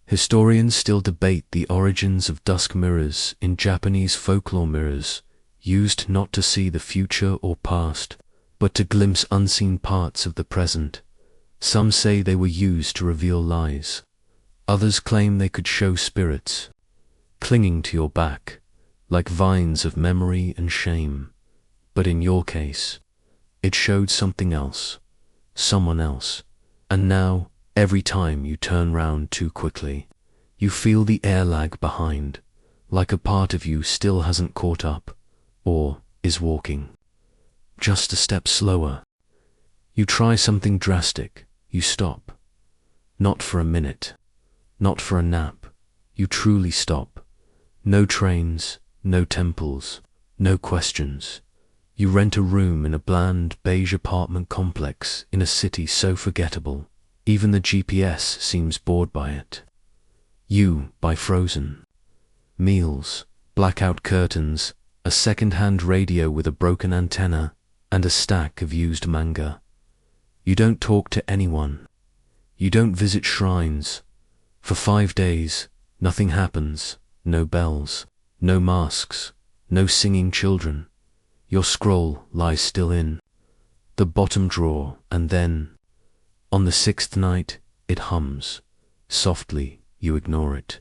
Historians still debate the origins of dusk mirrors in Japanese folklore mirrors, used not to see the future or past, but to glimpse unseen parts of the present. Some say they were used to reveal lies. Others claim they could show spirits, clinging to your back, like vines of memory and shame. But in your case, it showed something else, someone else. And now, every time you turn round too quickly, you feel the air lag behind, like a part of you still hasn't caught up, or is walking just a step slower. You try something drastic. You stop. Not for a minute, not for a nap. You truly stop. No trains, no temples, no questions. You rent a room in a bland beige apartment complex in a city so forgettable, even the GPS seems bored by it. You buy frozen meals, blackout curtains, a second-hand radio with a broken antenna, and a stack of used manga. You don't talk to anyone. You don't visit shrines. For 5 days, nothing happens. No bells, no masks, no singing children. Your scroll lies still in the bottom drawer, and then, on the 6th night, it hums. Softly, you ignore it.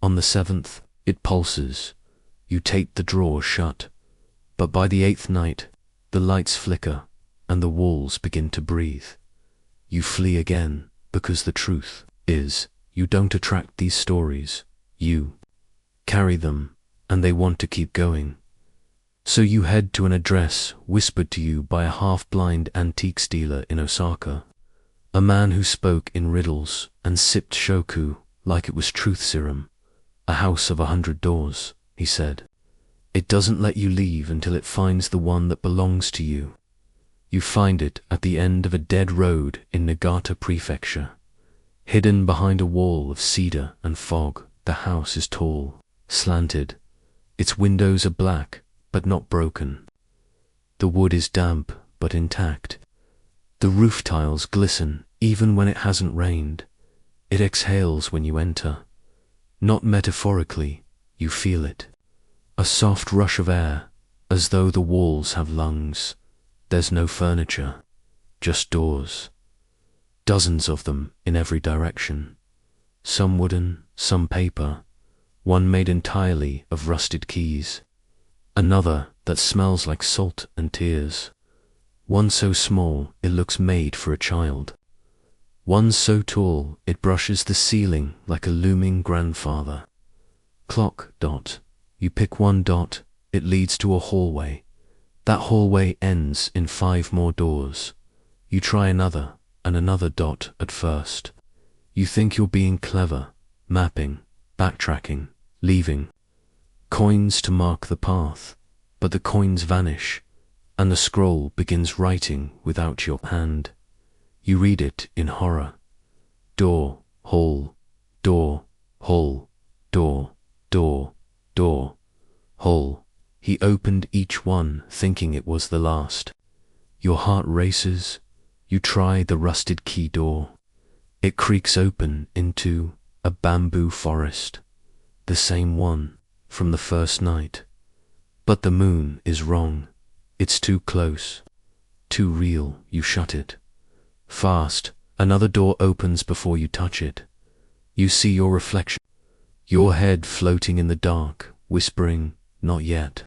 On the 7th, it pulses. You tape the drawer shut. But by the 8th night, the lights flicker, and the walls begin to breathe. You flee again, because the truth is, you don't attract these stories. You carry them, and they want to keep going. So you head to an address whispered to you by a half-blind antiques dealer in Osaka, a man who spoke in riddles and sipped shoku like it was truth serum. A house of 100 doors, he said. It doesn't let you leave until it finds the one that belongs to you. You find it at the end of a dead road in Niigata Prefecture. Hidden behind a wall of cedar and fog, the house is tall, slanted. Its windows are black, but not broken. The wood is damp, but intact. The roof tiles glisten even when it hasn't rained. It exhales when you enter. Not metaphorically, you feel it. A soft rush of air, as though the walls have lungs. There's no furniture, just doors. Dozens of them in every direction. Some wooden, some paper. One made entirely of rusted keys. Another that smells like salt and tears. One so small it looks made for a child. One so tall it brushes the ceiling like a looming grandfather. Clock, dot. You pick one dot, it leads to a hallway. That hallway ends in 5 more doors. You try another and another dot at first. You think you're being clever, mapping, backtracking, leaving. Coins to mark the path, but the coins vanish, and the scroll begins writing without your hand. You read it in horror. Door, hall, door, hall, door, door, door, hall. He opened each one thinking it was the last. Your heart races. You try the rusted key door. It creaks open into a bamboo forest. The same one from the first night. But the moon is wrong. It's too close. Too real. You shut it. Fast, another door opens before you touch it. You see your reflection. Your head floating in the dark, whispering, "Not yet."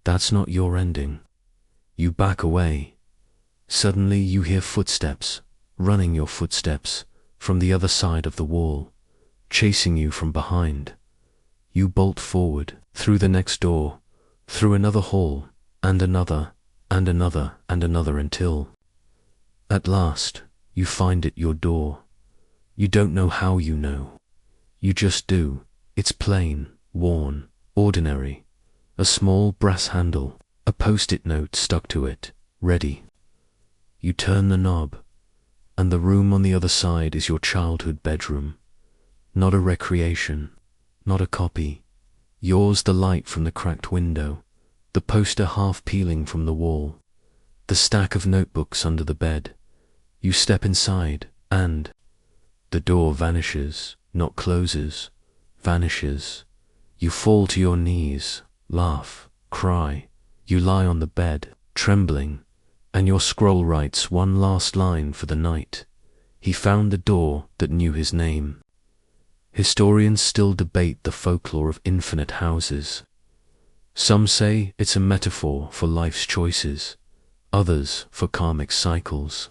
That's not your ending. You back away. Suddenly you hear footsteps, running your footsteps, from the other side of the wall, chasing you from behind. You bolt forward, through the next door, through another hall, and another, and another, and another until, at last, you find it your door. You don't know how you know. You just do. It's plain, worn, ordinary. A small brass handle, a post-it note stuck to it, ready. You turn the knob, and the room on the other side is your childhood bedroom. Not a recreation, not a copy. Yours the light from the cracked window, the poster half peeling from the wall, the stack of notebooks under the bed. You step inside, and the door vanishes, not closes, vanishes. You fall to your knees, laugh, cry. You lie on the bed, trembling, and your scroll writes one last line for the night. He found the door that knew his name. Historians still debate the folklore of infinite houses. Some say it's a metaphor for life's choices, others for karmic cycles.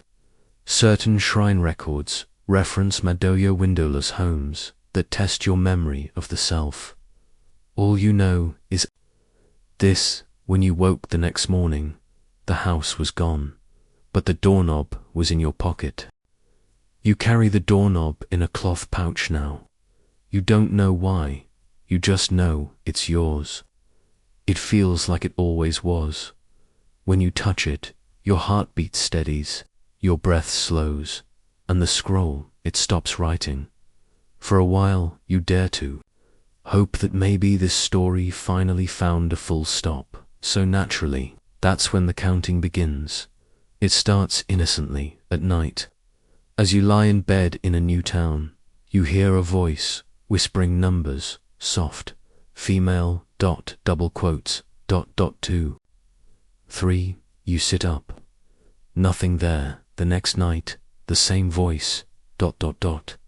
Certain shrine records reference Madoyo windowless homes that test your memory of the self. All you know is this: when you woke the next morning, the house was gone, but the doorknob was in your pocket. You carry the doorknob in a cloth pouch now. You don't know why, you just know it's yours. It feels like it always was. When you touch it, your heartbeat steadies, your breath slows, and the scroll, it stops writing. For a while, you dare to hope that maybe this story finally found a full stop. So naturally, that's when the counting begins. It starts innocently at night. As you lie in bed in a new town, you hear a voice whispering numbers, soft, female, dot, double quotes, dot, dot, 2, 3, you sit up. Nothing there. The next night, the same voice, dot, dot, dot,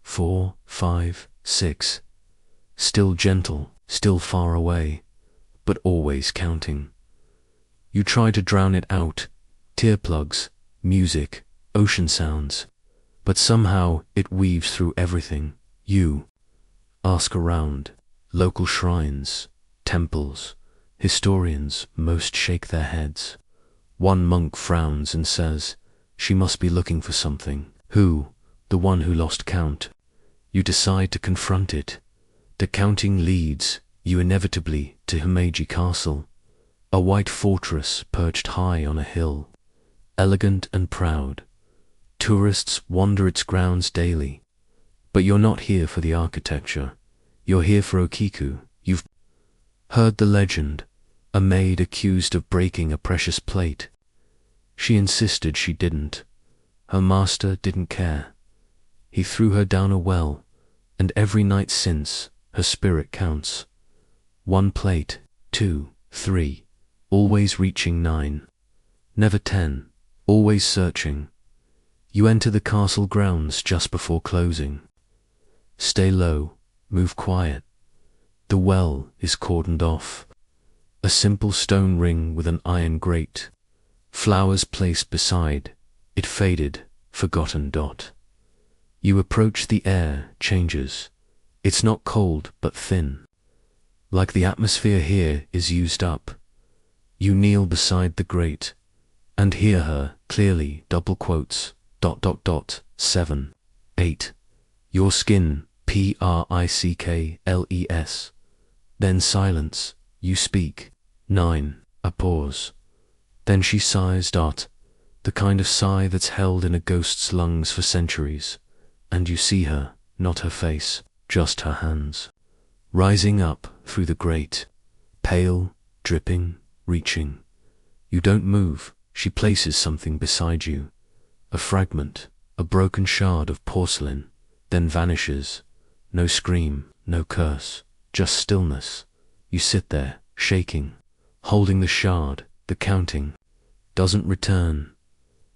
4, 5, 6, still gentle, still far away, but always counting. You try to drown it out, tear plugs, music, ocean sounds, but somehow it weaves through everything. You ask around, local shrines, temples, historians, most shake their heads. One monk frowns and says, she must be looking for something. Who? The one who lost count. You decide to confront it. The counting leads you inevitably to Himeji Castle, a white fortress perched high on a hill, elegant and proud. Tourists wander its grounds daily. But you're not here for the architecture. You're here for Okiku. You've heard the legend, a maid accused of breaking a precious plate. She insisted she didn't. Her master didn't care. He threw her down a well, and every night since, her spirit counts. 1 plate, 2, 3, always reaching 9. Never 10, always searching. You enter the castle grounds just before closing. Stay low, move quiet. The well is cordoned off. A simple stone ring with an iron grate. Flowers placed beside, it faded, forgotten dot. You approach, the air changes. It's not cold but thin. Like the atmosphere here is used up. You kneel beside the grate and hear her clearly, double quotes, ... 7, 8. Your skin, prickles. Then silence, you speak, 9, a pause. Then she sighs, ... the kind of sigh that's held in a ghost's lungs for centuries, and you see her, not her face, just her hands, rising up through the grate, pale, dripping, reaching. You don't move, she places something beside you, a fragment, a broken shard of porcelain, then vanishes. No scream, no curse, just stillness. You sit there, shaking, holding the shard, the counting doesn't return.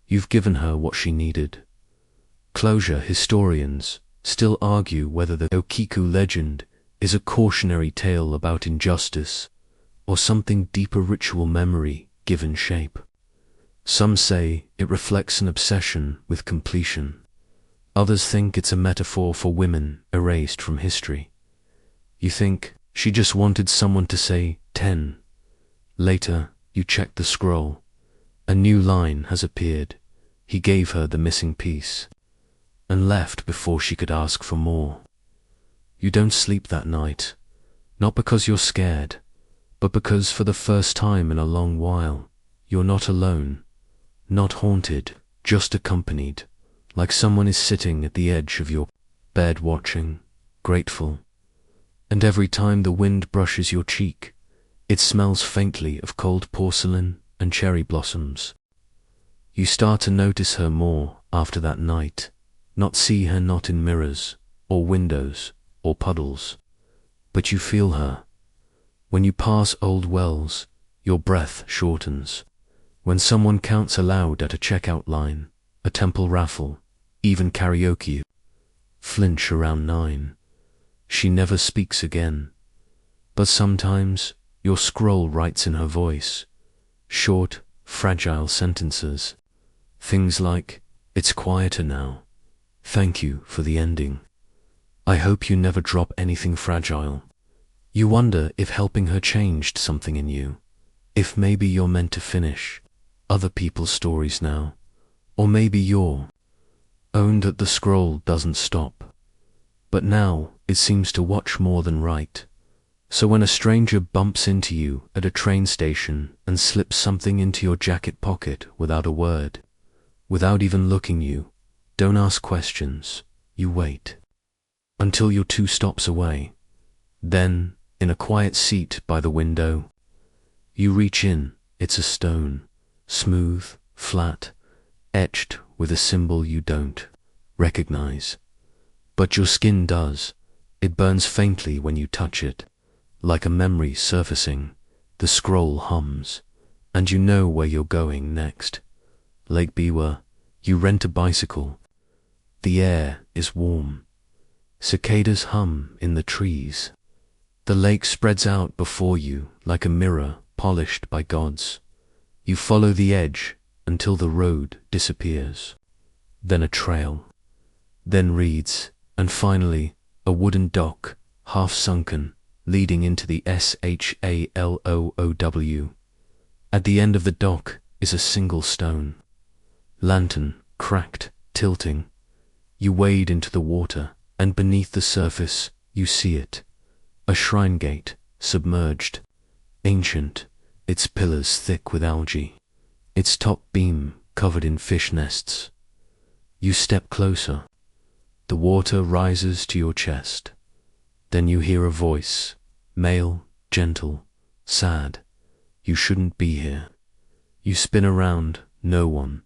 You've given her what she needed. Closure. Historians still argue whether the Okiku legend is a cautionary tale about injustice or something deeper, ritual memory given shape. Some say it reflects an obsession with completion. Others think it's a metaphor for women erased from history. You think she just wanted someone to say 10. Later, you check the scroll. A new line has appeared. He gave her the missing piece and left before she could ask for more. You don't sleep that night, not because you're scared, but because for the first time in a long while, you're not alone, not haunted, just accompanied, like someone is sitting at the edge of your bed watching, grateful. And every time the wind brushes your cheek, it smells faintly of cold porcelain and cherry blossoms. You start to notice her more after that night, not see her, not in mirrors, or windows, or puddles, but you feel her. When you pass old wells, your breath shortens. When someone counts aloud at a checkout line, a temple raffle, even karaoke, flinch around 9. She never speaks again. But sometimes your scroll writes in her voice, short, fragile sentences. Things like, "It's quieter now. Thank you for the ending. I hope you never drop anything fragile." You wonder if helping her changed something in you, if maybe you're meant to finish other people's stories now, or maybe you're owned that the scroll doesn't stop. But now it seems to watch more than write. So when a stranger bumps into you at a train station and slips something into your jacket pocket without a word, without even looking you, don't ask questions, you wait until you're 2 stops away. Then, in a quiet seat by the window, you reach in. It's a stone, smooth, flat, etched with a symbol you don't recognize. But your skin does. It burns faintly when you touch it, like a memory surfacing. The scroll hums, and you know where you're going next. Lake Biwa. You rent a bicycle. The air is warm. Cicadas hum in the trees. The lake spreads out before you like a mirror polished by gods. You follow the edge until the road disappears. Then a trail. Then reeds. And finally, a wooden dock, half sunken, leading into the Shallow. At the end of the dock is a single stone. Lantern, cracked, tilting. You wade into the water, and beneath the surface, you see it. A shrine gate, submerged, ancient, its pillars thick with algae, its top beam covered in fish nests. You step closer. The water rises to your chest. Then you hear a voice, male, gentle, sad. You shouldn't be here. You spin around, no one.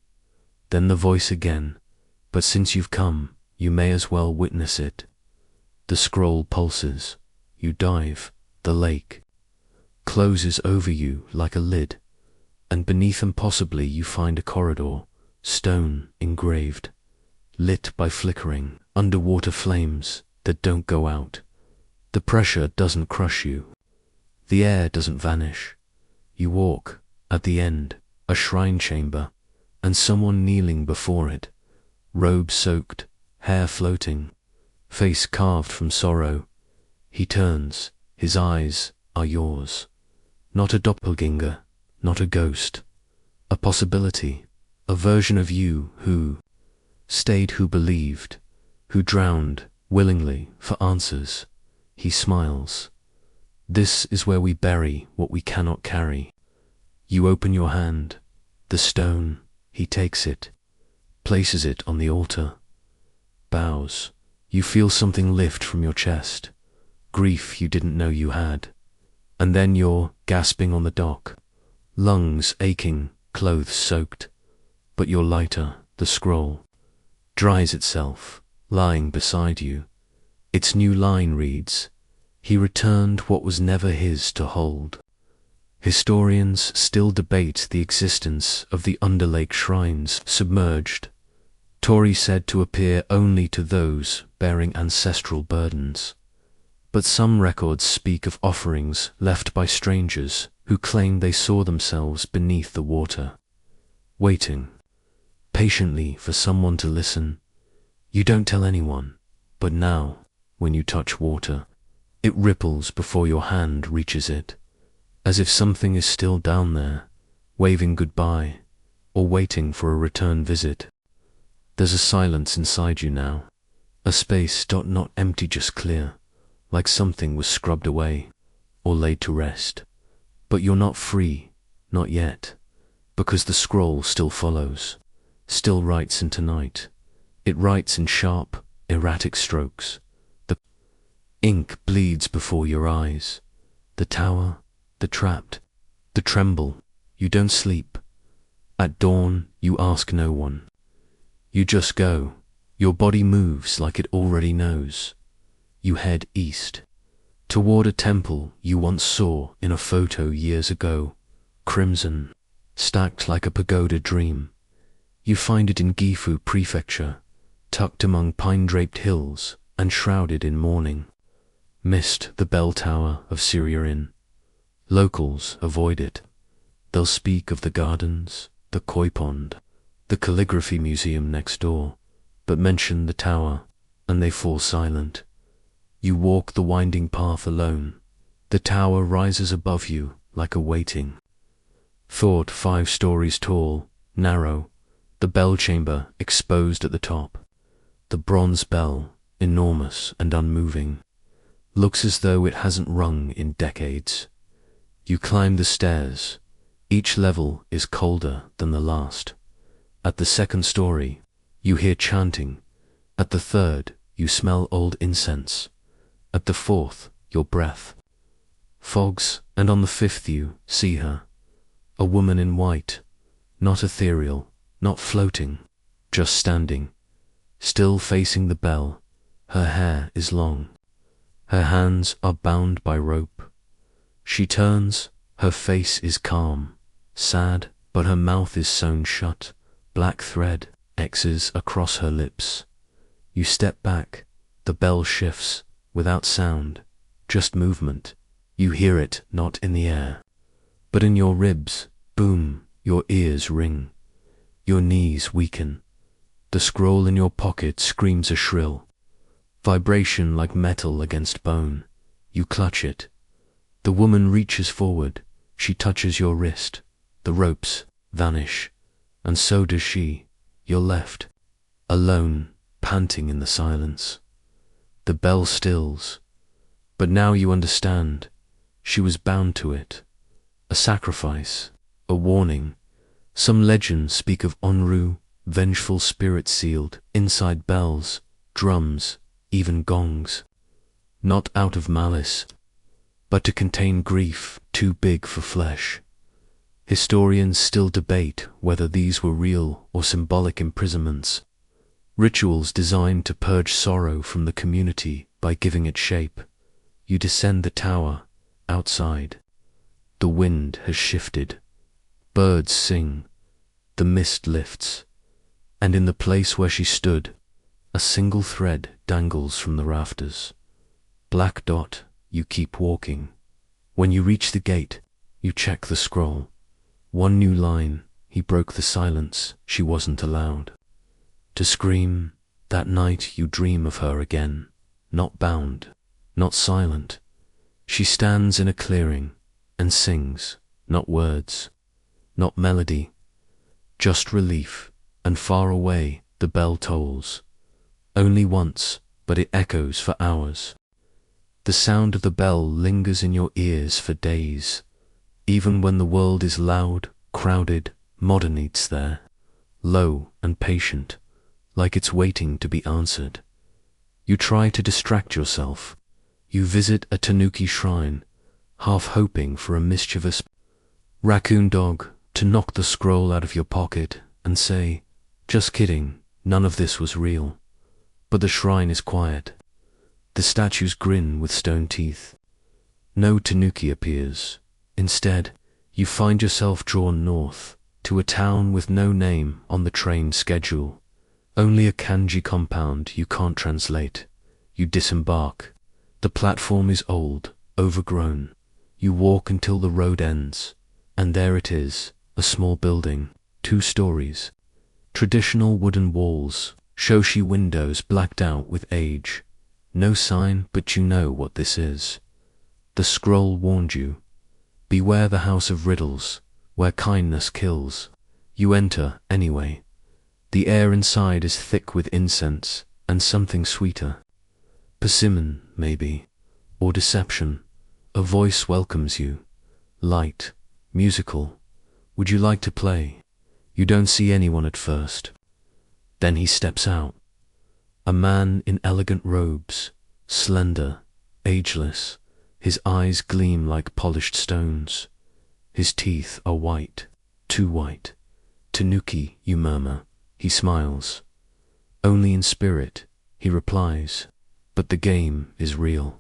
Then the voice again, but since you've come, you may as well witness it. The scroll pulses. You dive. The lake closes over you like a lid, and beneath them possibly you find a corridor, stone engraved, lit by flickering, underwater flames that don't go out. The pressure doesn't crush you. The air doesn't vanish. You walk, at the end, a shrine chamber, and someone kneeling before it, robe soaked, hair floating, face carved from sorrow. He turns, his eyes are yours. Not a doppelganger, not a ghost. A possibility, a version of you who stayed, who believed, who drowned willingly for answers. He smiles. This is where we bury what we cannot carry. You open your hand, the stone, he takes it, places it on the altar, bows. You feel something lift from your chest, grief you didn't know you had. And then you're gasping on the dock, lungs aching, clothes soaked. But you're lighter, the scroll dries itself, lying beside you. Its new line reads, "He returned what was never his to hold." Historians still debate the existence of the Underlake shrines submerged, Tori said to appear only to those bearing ancestral burdens. But some records speak of offerings left by strangers who claim they saw themselves beneath the water, waiting patiently for someone to listen. You don't tell anyone, but now, when you touch water, it ripples before your hand reaches it, as if something is still down there, waving goodbye, or waiting for a return visit. There's a silence inside you now, a space not empty, just clear, like something was scrubbed away, or laid to rest. But you're not free, not yet, because the scroll still follows, still writes into night. It writes in sharp, erratic strokes. The ink bleeds before your eyes. The tower, the trapped, the tremble. You don't sleep. At dawn, you ask no one. You just go. Your body moves like it already knows. You head east, toward a temple you once saw in a photo years ago, crimson, stacked like a pagoda dream. You find it in Gifu Prefecture, tucked among pine-draped hills and shrouded in mourning. Missed the bell tower of Syria. Locals avoid it. They'll speak of the gardens, the koi pond, the calligraphy museum next door, but mention the tower, and they fall silent. You walk the winding path alone. The tower rises above you like a waiting. Thought 5 stories tall, narrow, the bell chamber exposed at the top. The bronze bell, enormous and unmoving, looks as though it hasn't rung in decades. You climb the stairs. Each level is colder than the last. At the 2nd story, you hear chanting. At the 3rd, you smell old incense. At the 4th, your breath fogs, and on the 5th you see her. A woman in white, not ethereal, not floating, just standing, still facing the bell. Her hair is long. Her hands are bound by rope. She turns, her face is calm, sad, but her mouth is sewn shut, black thread, X's across her lips. You step back, the bell shifts, without sound, just movement. You hear it not in the air, but in your ribs. Boom, your ears ring. Your knees weaken. The scroll in your pocket screams a shrill vibration like metal against bone. You clutch it. The woman reaches forward. She touches your wrist. The ropes vanish, and so does she. You're left, alone, panting in the silence. The bell stills, but now you understand. She was bound to it. A sacrifice, a warning. Some legends speak of Onryō, vengeful spirit sealed inside bells, drums, even gongs. Not out of malice, but to contain grief too big for flesh. Historians still debate whether these were real or symbolic imprisonments, rituals designed to purge sorrow from the community by giving it shape. You descend the tower, outside. The wind has shifted. Birds sing. The mist lifts. And in the place where she stood, a single thread dangles from the rafters. Black dot, you keep walking. When you reach the gate, you check the scroll. One new line, he broke the silence. She wasn't allowed to scream. That night you dream of her again, not bound, not silent. She stands in a clearing and sings, not words, not melody, just relief, and far away the bell tolls. Only once, but it echoes for hours. The sound of the bell lingers in your ears for days, even when the world is loud, crowded. Modern eats there, low and patient, like it's waiting to be answered. You try to distract yourself. You visit a Tanuki shrine, half hoping for a mischievous raccoon dog to knock the scroll out of your pocket and say, "Just kidding, none of this was real." But the shrine is quiet. The statues grin with stone teeth. No Tanuki appears. Instead, you find yourself drawn north, to a town with no name on the train schedule. Only a kanji compound you can't translate. You disembark. The platform is old, overgrown. You walk until the road ends, and there it is, a small building, 2 stories. Traditional wooden walls, shoshi windows blacked out with age. No sign, but you know what this is. The scroll warned you. Beware the house of riddles, where kindness kills. You enter anyway. The air inside is thick with incense and something sweeter. Persimmon, maybe, or deception. A voice welcomes you. Light, musical. Would you like to play? You don't see anyone at first. Then he steps out. A man in elegant robes, slender, ageless. His eyes gleam like polished stones. His teeth are white, too white. "Tanuki," you murmur. He smiles. "Only in spirit," he replies, "but the game is real."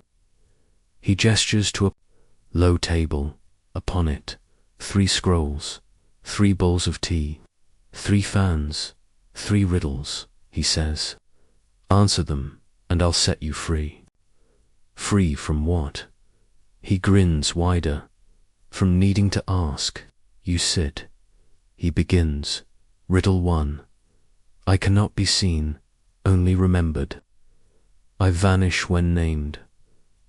He gestures to a low table. Upon it, 3 scrolls, 3 bowls of tea, 3 fans, 3 riddles, he says. "Answer them, and I'll set you free." Free from what? He grins wider. From needing to ask. You sit. He begins. Riddle 1. I cannot be seen, only remembered. I vanish when named.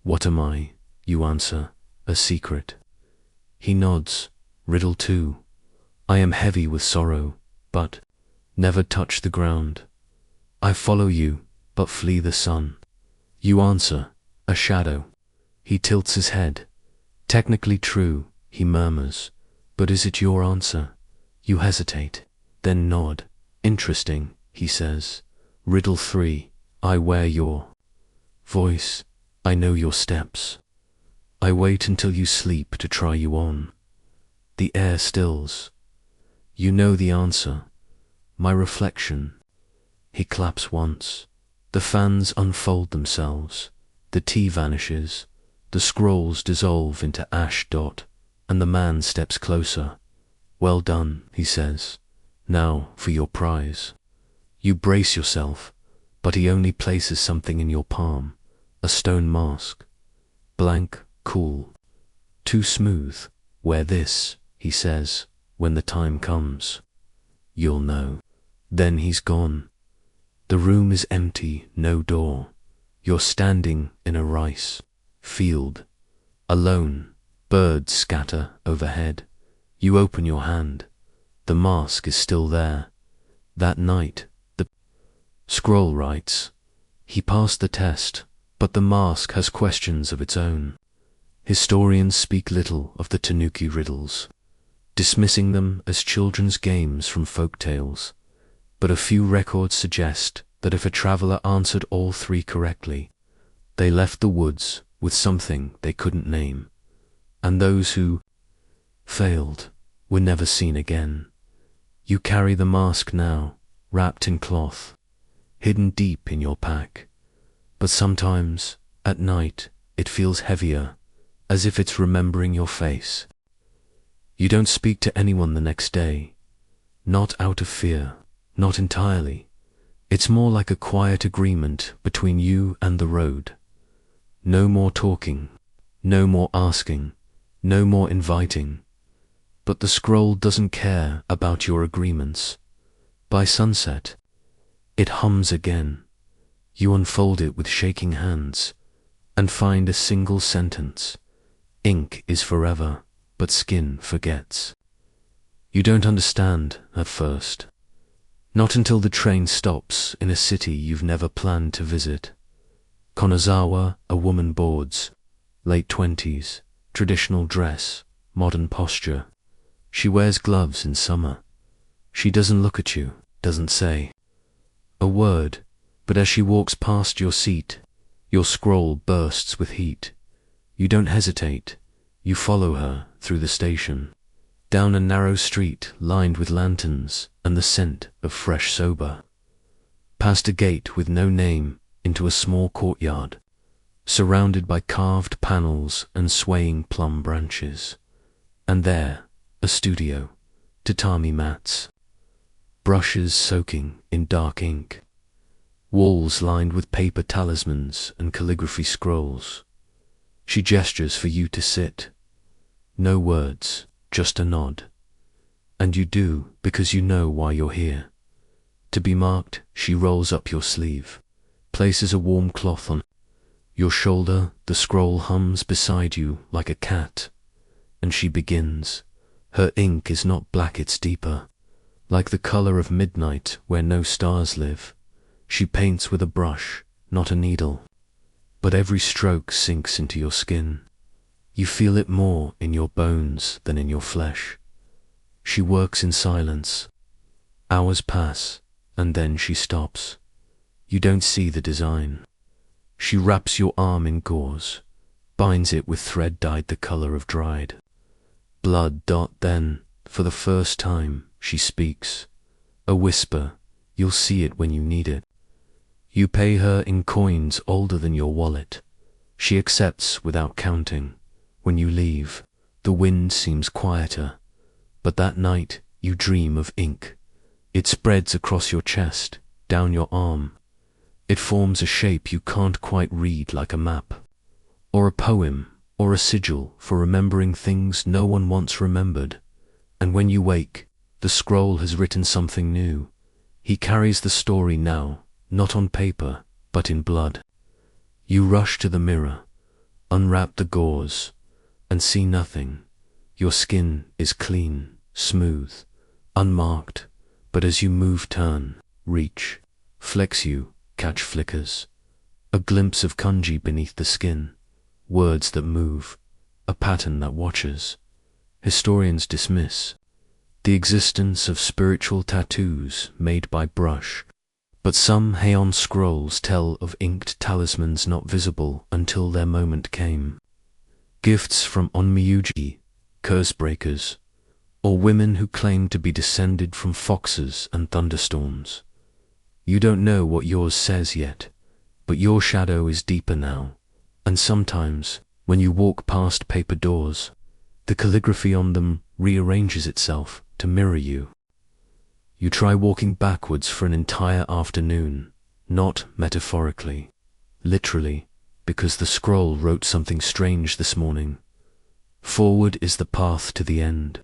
What am I? You answer. A secret. He nods. Riddle 2. I am heavy with sorrow, but never touch the ground. I follow you, but flee the sun. You answer. A shadow. He tilts his head. Technically true, he murmurs, but is it your answer? You hesitate, then nod. Interesting, he says. Riddle 3. I wear your voice. I know your steps. I wait until you sleep to try you on. The air stills. You know the answer. My reflection. He claps once. The fans unfold themselves. The tea vanishes. The scrolls dissolve into ash dot, and the man steps closer. Well done, he says. Now for your prize. You brace yourself, but he only places something in your palm, a stone mask. Blank, cool, too smooth. Wear this, he says, when the time comes. You'll know. Then he's gone. The room is empty, no door. You're standing in a rice field, alone. Birds scatter overhead. You open your hand. The mask is still there. That night, the scroll writes, he passed the test, but the mask has questions of its own. Historians speak little of the Tanuki riddles, dismissing them as children's games from folktales, but a few records suggest that if a traveler answered all 3 correctly, they left the woods with something they couldn't name, and those who failed were never seen again. You carry the mask now, wrapped in cloth, hidden deep in your pack, but sometimes, at night, it feels heavier, as if it's remembering your face. You don't speak to anyone the next day. Not out of fear, not entirely. It's more like a quiet agreement between you and the road. No more talking, no more asking, no more inviting. But the scroll doesn't care about your agreements. By sunset, it hums again. You unfold it with shaking hands and find a single sentence. Ink is forever, but skin forgets. You don't understand at first. Not until the train stops in a city you've never planned to visit. Kanazawa, a woman boards, late 20s, traditional dress, modern posture. She wears gloves in summer. She doesn't look at you, doesn't say a word, but as she walks past your seat, your scroll bursts with heat. You don't hesitate. You follow her through the station, down a narrow street lined with lanterns and the scent of fresh soba, past a gate with no name into a small courtyard, surrounded by carved panels and swaying plum branches. And there, a studio, tatami mats, brushes soaking in dark ink, walls lined with paper talismans and calligraphy scrolls. She gestures for you to sit. No words, just a nod. And you do because you know why you're here. To be marked, she rolls up your sleeve, places a warm cloth on your shoulder. The scroll hums beside you like a cat, and she begins. Her ink is not black, it's deeper, like the color of midnight where no stars live. She paints with a brush, not a needle, but every stroke sinks into your skin. You feel it more in your bones than in your flesh. She works in silence. Hours pass, and then she stops. You don't see the design. She wraps your arm in gauze, binds it with thread dyed the color of dried blood. Then, for the first time, she speaks. A whisper, you'll see it when you need it. You pay her in coins older than your wallet. She accepts without counting. When you leave, the wind seems quieter, but that night you dream of ink. It spreads across your chest, down your arm. It forms a shape you can't quite read, like a map, or a poem, or a sigil for remembering things no one once remembered. And when you wake, the scroll has written something new. He carries the story now, not on paper, but in blood. You rush to the mirror, unwrap the gauze, and see nothing. Your skin is clean, smooth, unmarked, but as you move, turn, reach, flex, you catch flickers. A glimpse of kanji beneath the skin, words that move, a pattern that watches. Historians dismiss the existence of spiritual tattoos made by brush, but some Heian scrolls tell of inked talismans not visible until their moment came. Gifts from Onryō, curse breakers, or women who claim to be descended from foxes and thunderstorms. You don't know what yours says yet, but your shadow is deeper now, and sometimes, when you walk past paper doors, the calligraphy on them rearranges itself to mirror you. You try walking backwards for an entire afternoon, not metaphorically, literally, because the scroll wrote something strange this morning. Forward is the path to the end,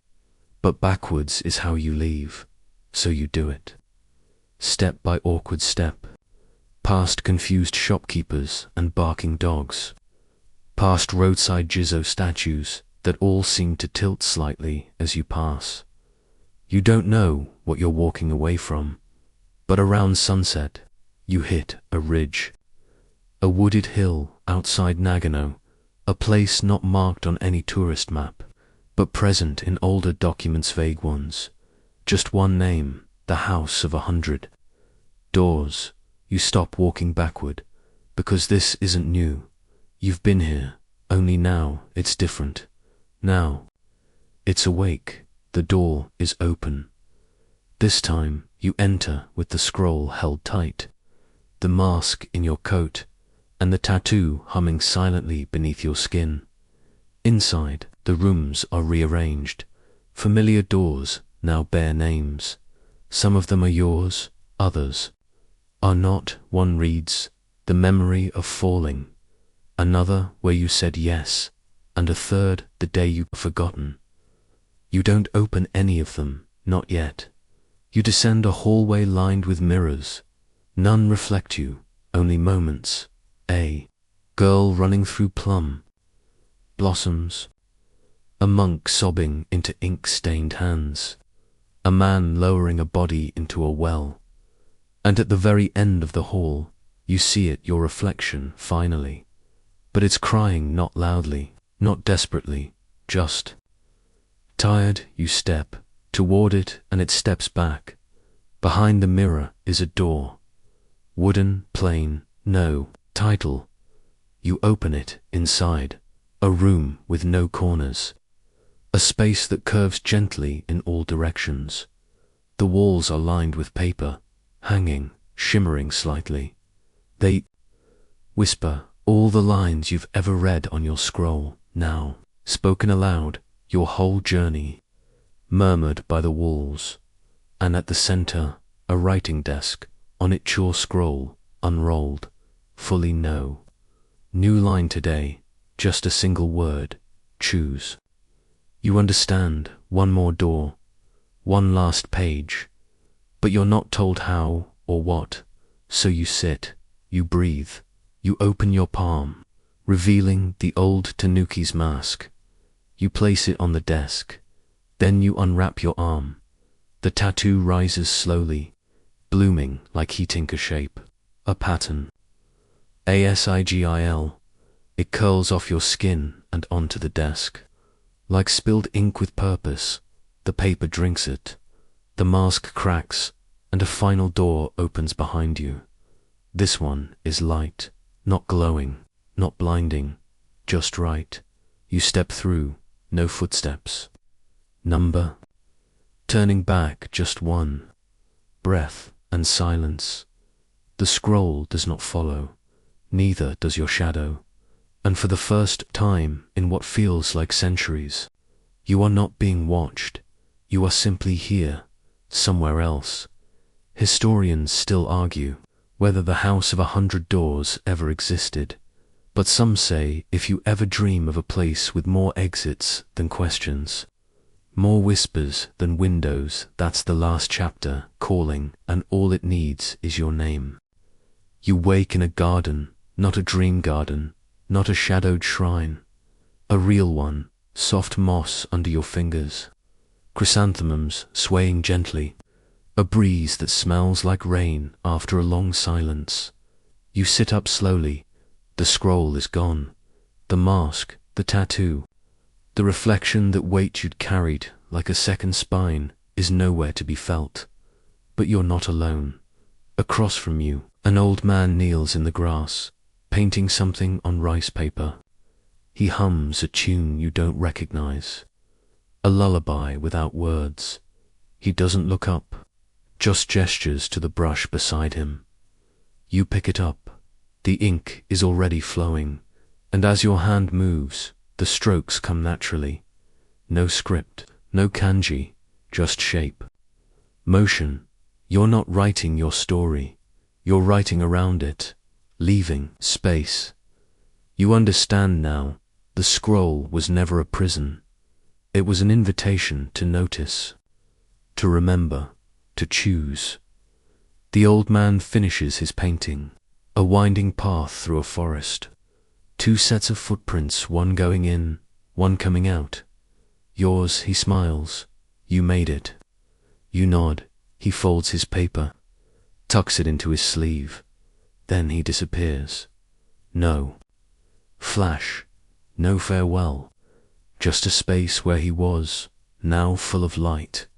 but backwards is how you leave, so you do it. Step by awkward step, past confused shopkeepers and barking dogs, past roadside Jizo statues that all seem to tilt slightly as you pass. You don't know what you're walking away from, but around sunset, you hit a ridge, a wooded hill outside Nagano, a place not marked on any tourist map, but present in older documents, vague ones. Just one name, the House of 100 Doors. You stop walking backward, because this isn't new. You've been here, only now it's different. Now, it's awake, the door is open. This time, you enter with the scroll held tight, the mask in your coat, and the tattoo humming silently beneath your skin. Inside, the rooms are rearranged, Familiar doors now bear names. Some of them are yours, others are not. One reads, "The memory of falling," another, "Where you said yes," and a third, "The day you've forgotten." You don't open any of them, not yet. You descend a hallway lined with mirrors. None reflect you, only moments. A girl running through plum blossoms. A monk sobbing into ink-stained hands. A man lowering a body into a well. And at the very end of the hall, you see it, your reflection, finally. But it's crying not loudly, not desperately, just. Tired, you step toward it and it steps back. Behind the mirror is a door. Wooden, plain, no title. You open it. Inside, a room with no corners. A space that curves gently in all directions. The walls are lined with paper, hanging, shimmering slightly. They whisper all the lines you've ever read on your scroll, now spoken aloud, your whole journey, murmured by the walls. And at the center, a writing desk, on it your scroll, unrolled, fully no. New line today, just a single word, choose. You understand, one more door, one last page, but you're not told how or what, so you sit, you breathe, you open your palm, revealing the old Tanuki's mask. You place it on the desk, then you unwrap your arm. The tattoo rises slowly, blooming like heating a shape, a pattern. ASIGIL. It curls off your skin and onto the desk. Like spilled ink with purpose, the paper drinks it. The mask cracks, and a final door opens behind you. This one is light, not glowing, not blinding, just right. You step through, no footsteps. Number. Turning back just one. Breath and silence. The scroll does not follow, neither does your shadow. And for the first time in what feels like centuries, you are not being watched. You are simply here, somewhere else. Historians still argue whether the House of 100 Doors ever existed, but some say if you ever dream of a place with more exits than questions, more whispers than windows, that's the last chapter calling, and all it needs is your name. You wake in a garden, not a dream garden, not a shadowed shrine, a real one, soft moss under your fingers, chrysanthemums swaying gently, a breeze that smells like rain after a long silence. You sit up slowly, the scroll is gone, the mask, the tattoo, the reflection that weight you'd carried like a second spine is nowhere to be felt. But you're not alone. Across from you, an old man kneels in the grass, painting something on rice paper. He hums a tune you don't recognize, a lullaby without words. He doesn't look up, just gestures to the brush beside him. You pick it up. The ink is already flowing, and as your hand moves, the strokes come naturally. No script, no kanji, just shape. Motion. You're not writing your story, you're writing around it, leaving space. You understand now, the scroll was never a prison. It was an invitation to notice, to remember, to choose. The old man finishes his painting, a winding path through a forest. 2 sets of footprints, one going in, one coming out. Yours, he smiles. You made it. You nod. He folds his paper, tucks it into his sleeve. Then he disappears. No flash, no farewell, just a space where he was, now full of light.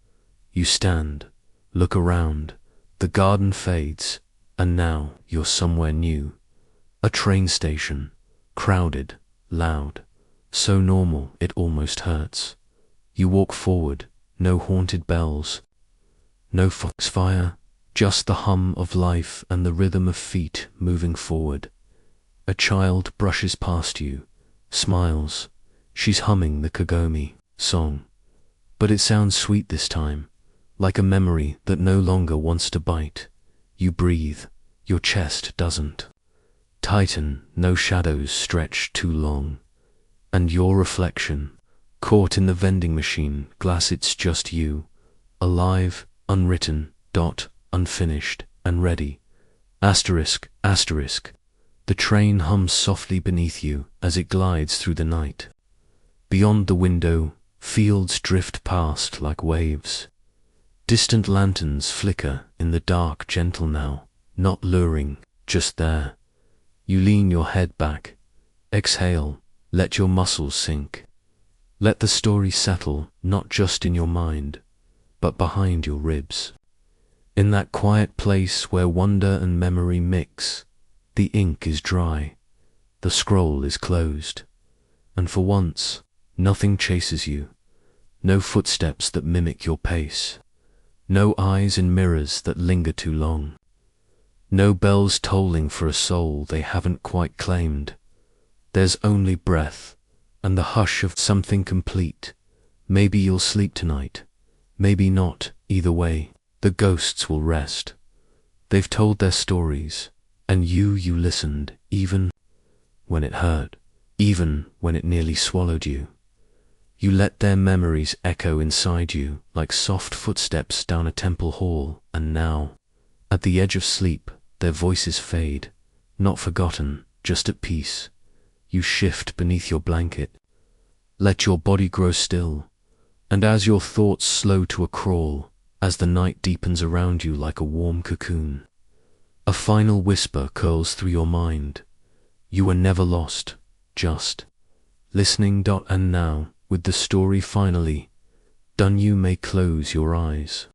You stand, look around, the garden fades, and now you're somewhere new. A train station, crowded, loud, so normal it almost hurts. You walk forward, no haunted bells, no foxfire, just the hum of life and the rhythm of feet moving forward. A child brushes past you, smiles. She's humming the Kagome song. But it sounds sweet this time, like a memory that no longer wants to bite. You breathe, your chest doesn't tighten, no shadows stretch too long. And your reflection, caught in the vending machine glass, it's just you, alive, unwritten, unfinished, and ready. Asterisk, asterisk. The train hums softly beneath you as it glides through the night. Beyond the window, fields drift past like waves. Distant lanterns flicker in the dark, gentle now, not luring, just there. You lean your head back, exhale, let your muscles sink. Let the story settle, not just in your mind, but behind your ribs. In that quiet place where wonder and memory mix, the ink is dry, the scroll is closed, and for once, nothing chases you. No footsteps that mimic your pace. No eyes in mirrors that linger too long. No bells tolling for a soul they haven't quite claimed. There's only breath, and the hush of something complete. Maybe you'll sleep tonight, maybe not. Either way, the ghosts will rest. They've told their stories, and you listened, even when it hurt, even when it nearly swallowed you. You let their memories echo inside you like soft footsteps down a temple hall, and now, at the edge of sleep, their voices fade, not forgotten, just at peace. You shift beneath your blanket, let your body grow still, and as your thoughts slow to a crawl, as the night deepens around you like a warm cocoon, a final whisper curls through your mind. You were never lost, just listening. And now, with the story finally done, you may close your eyes.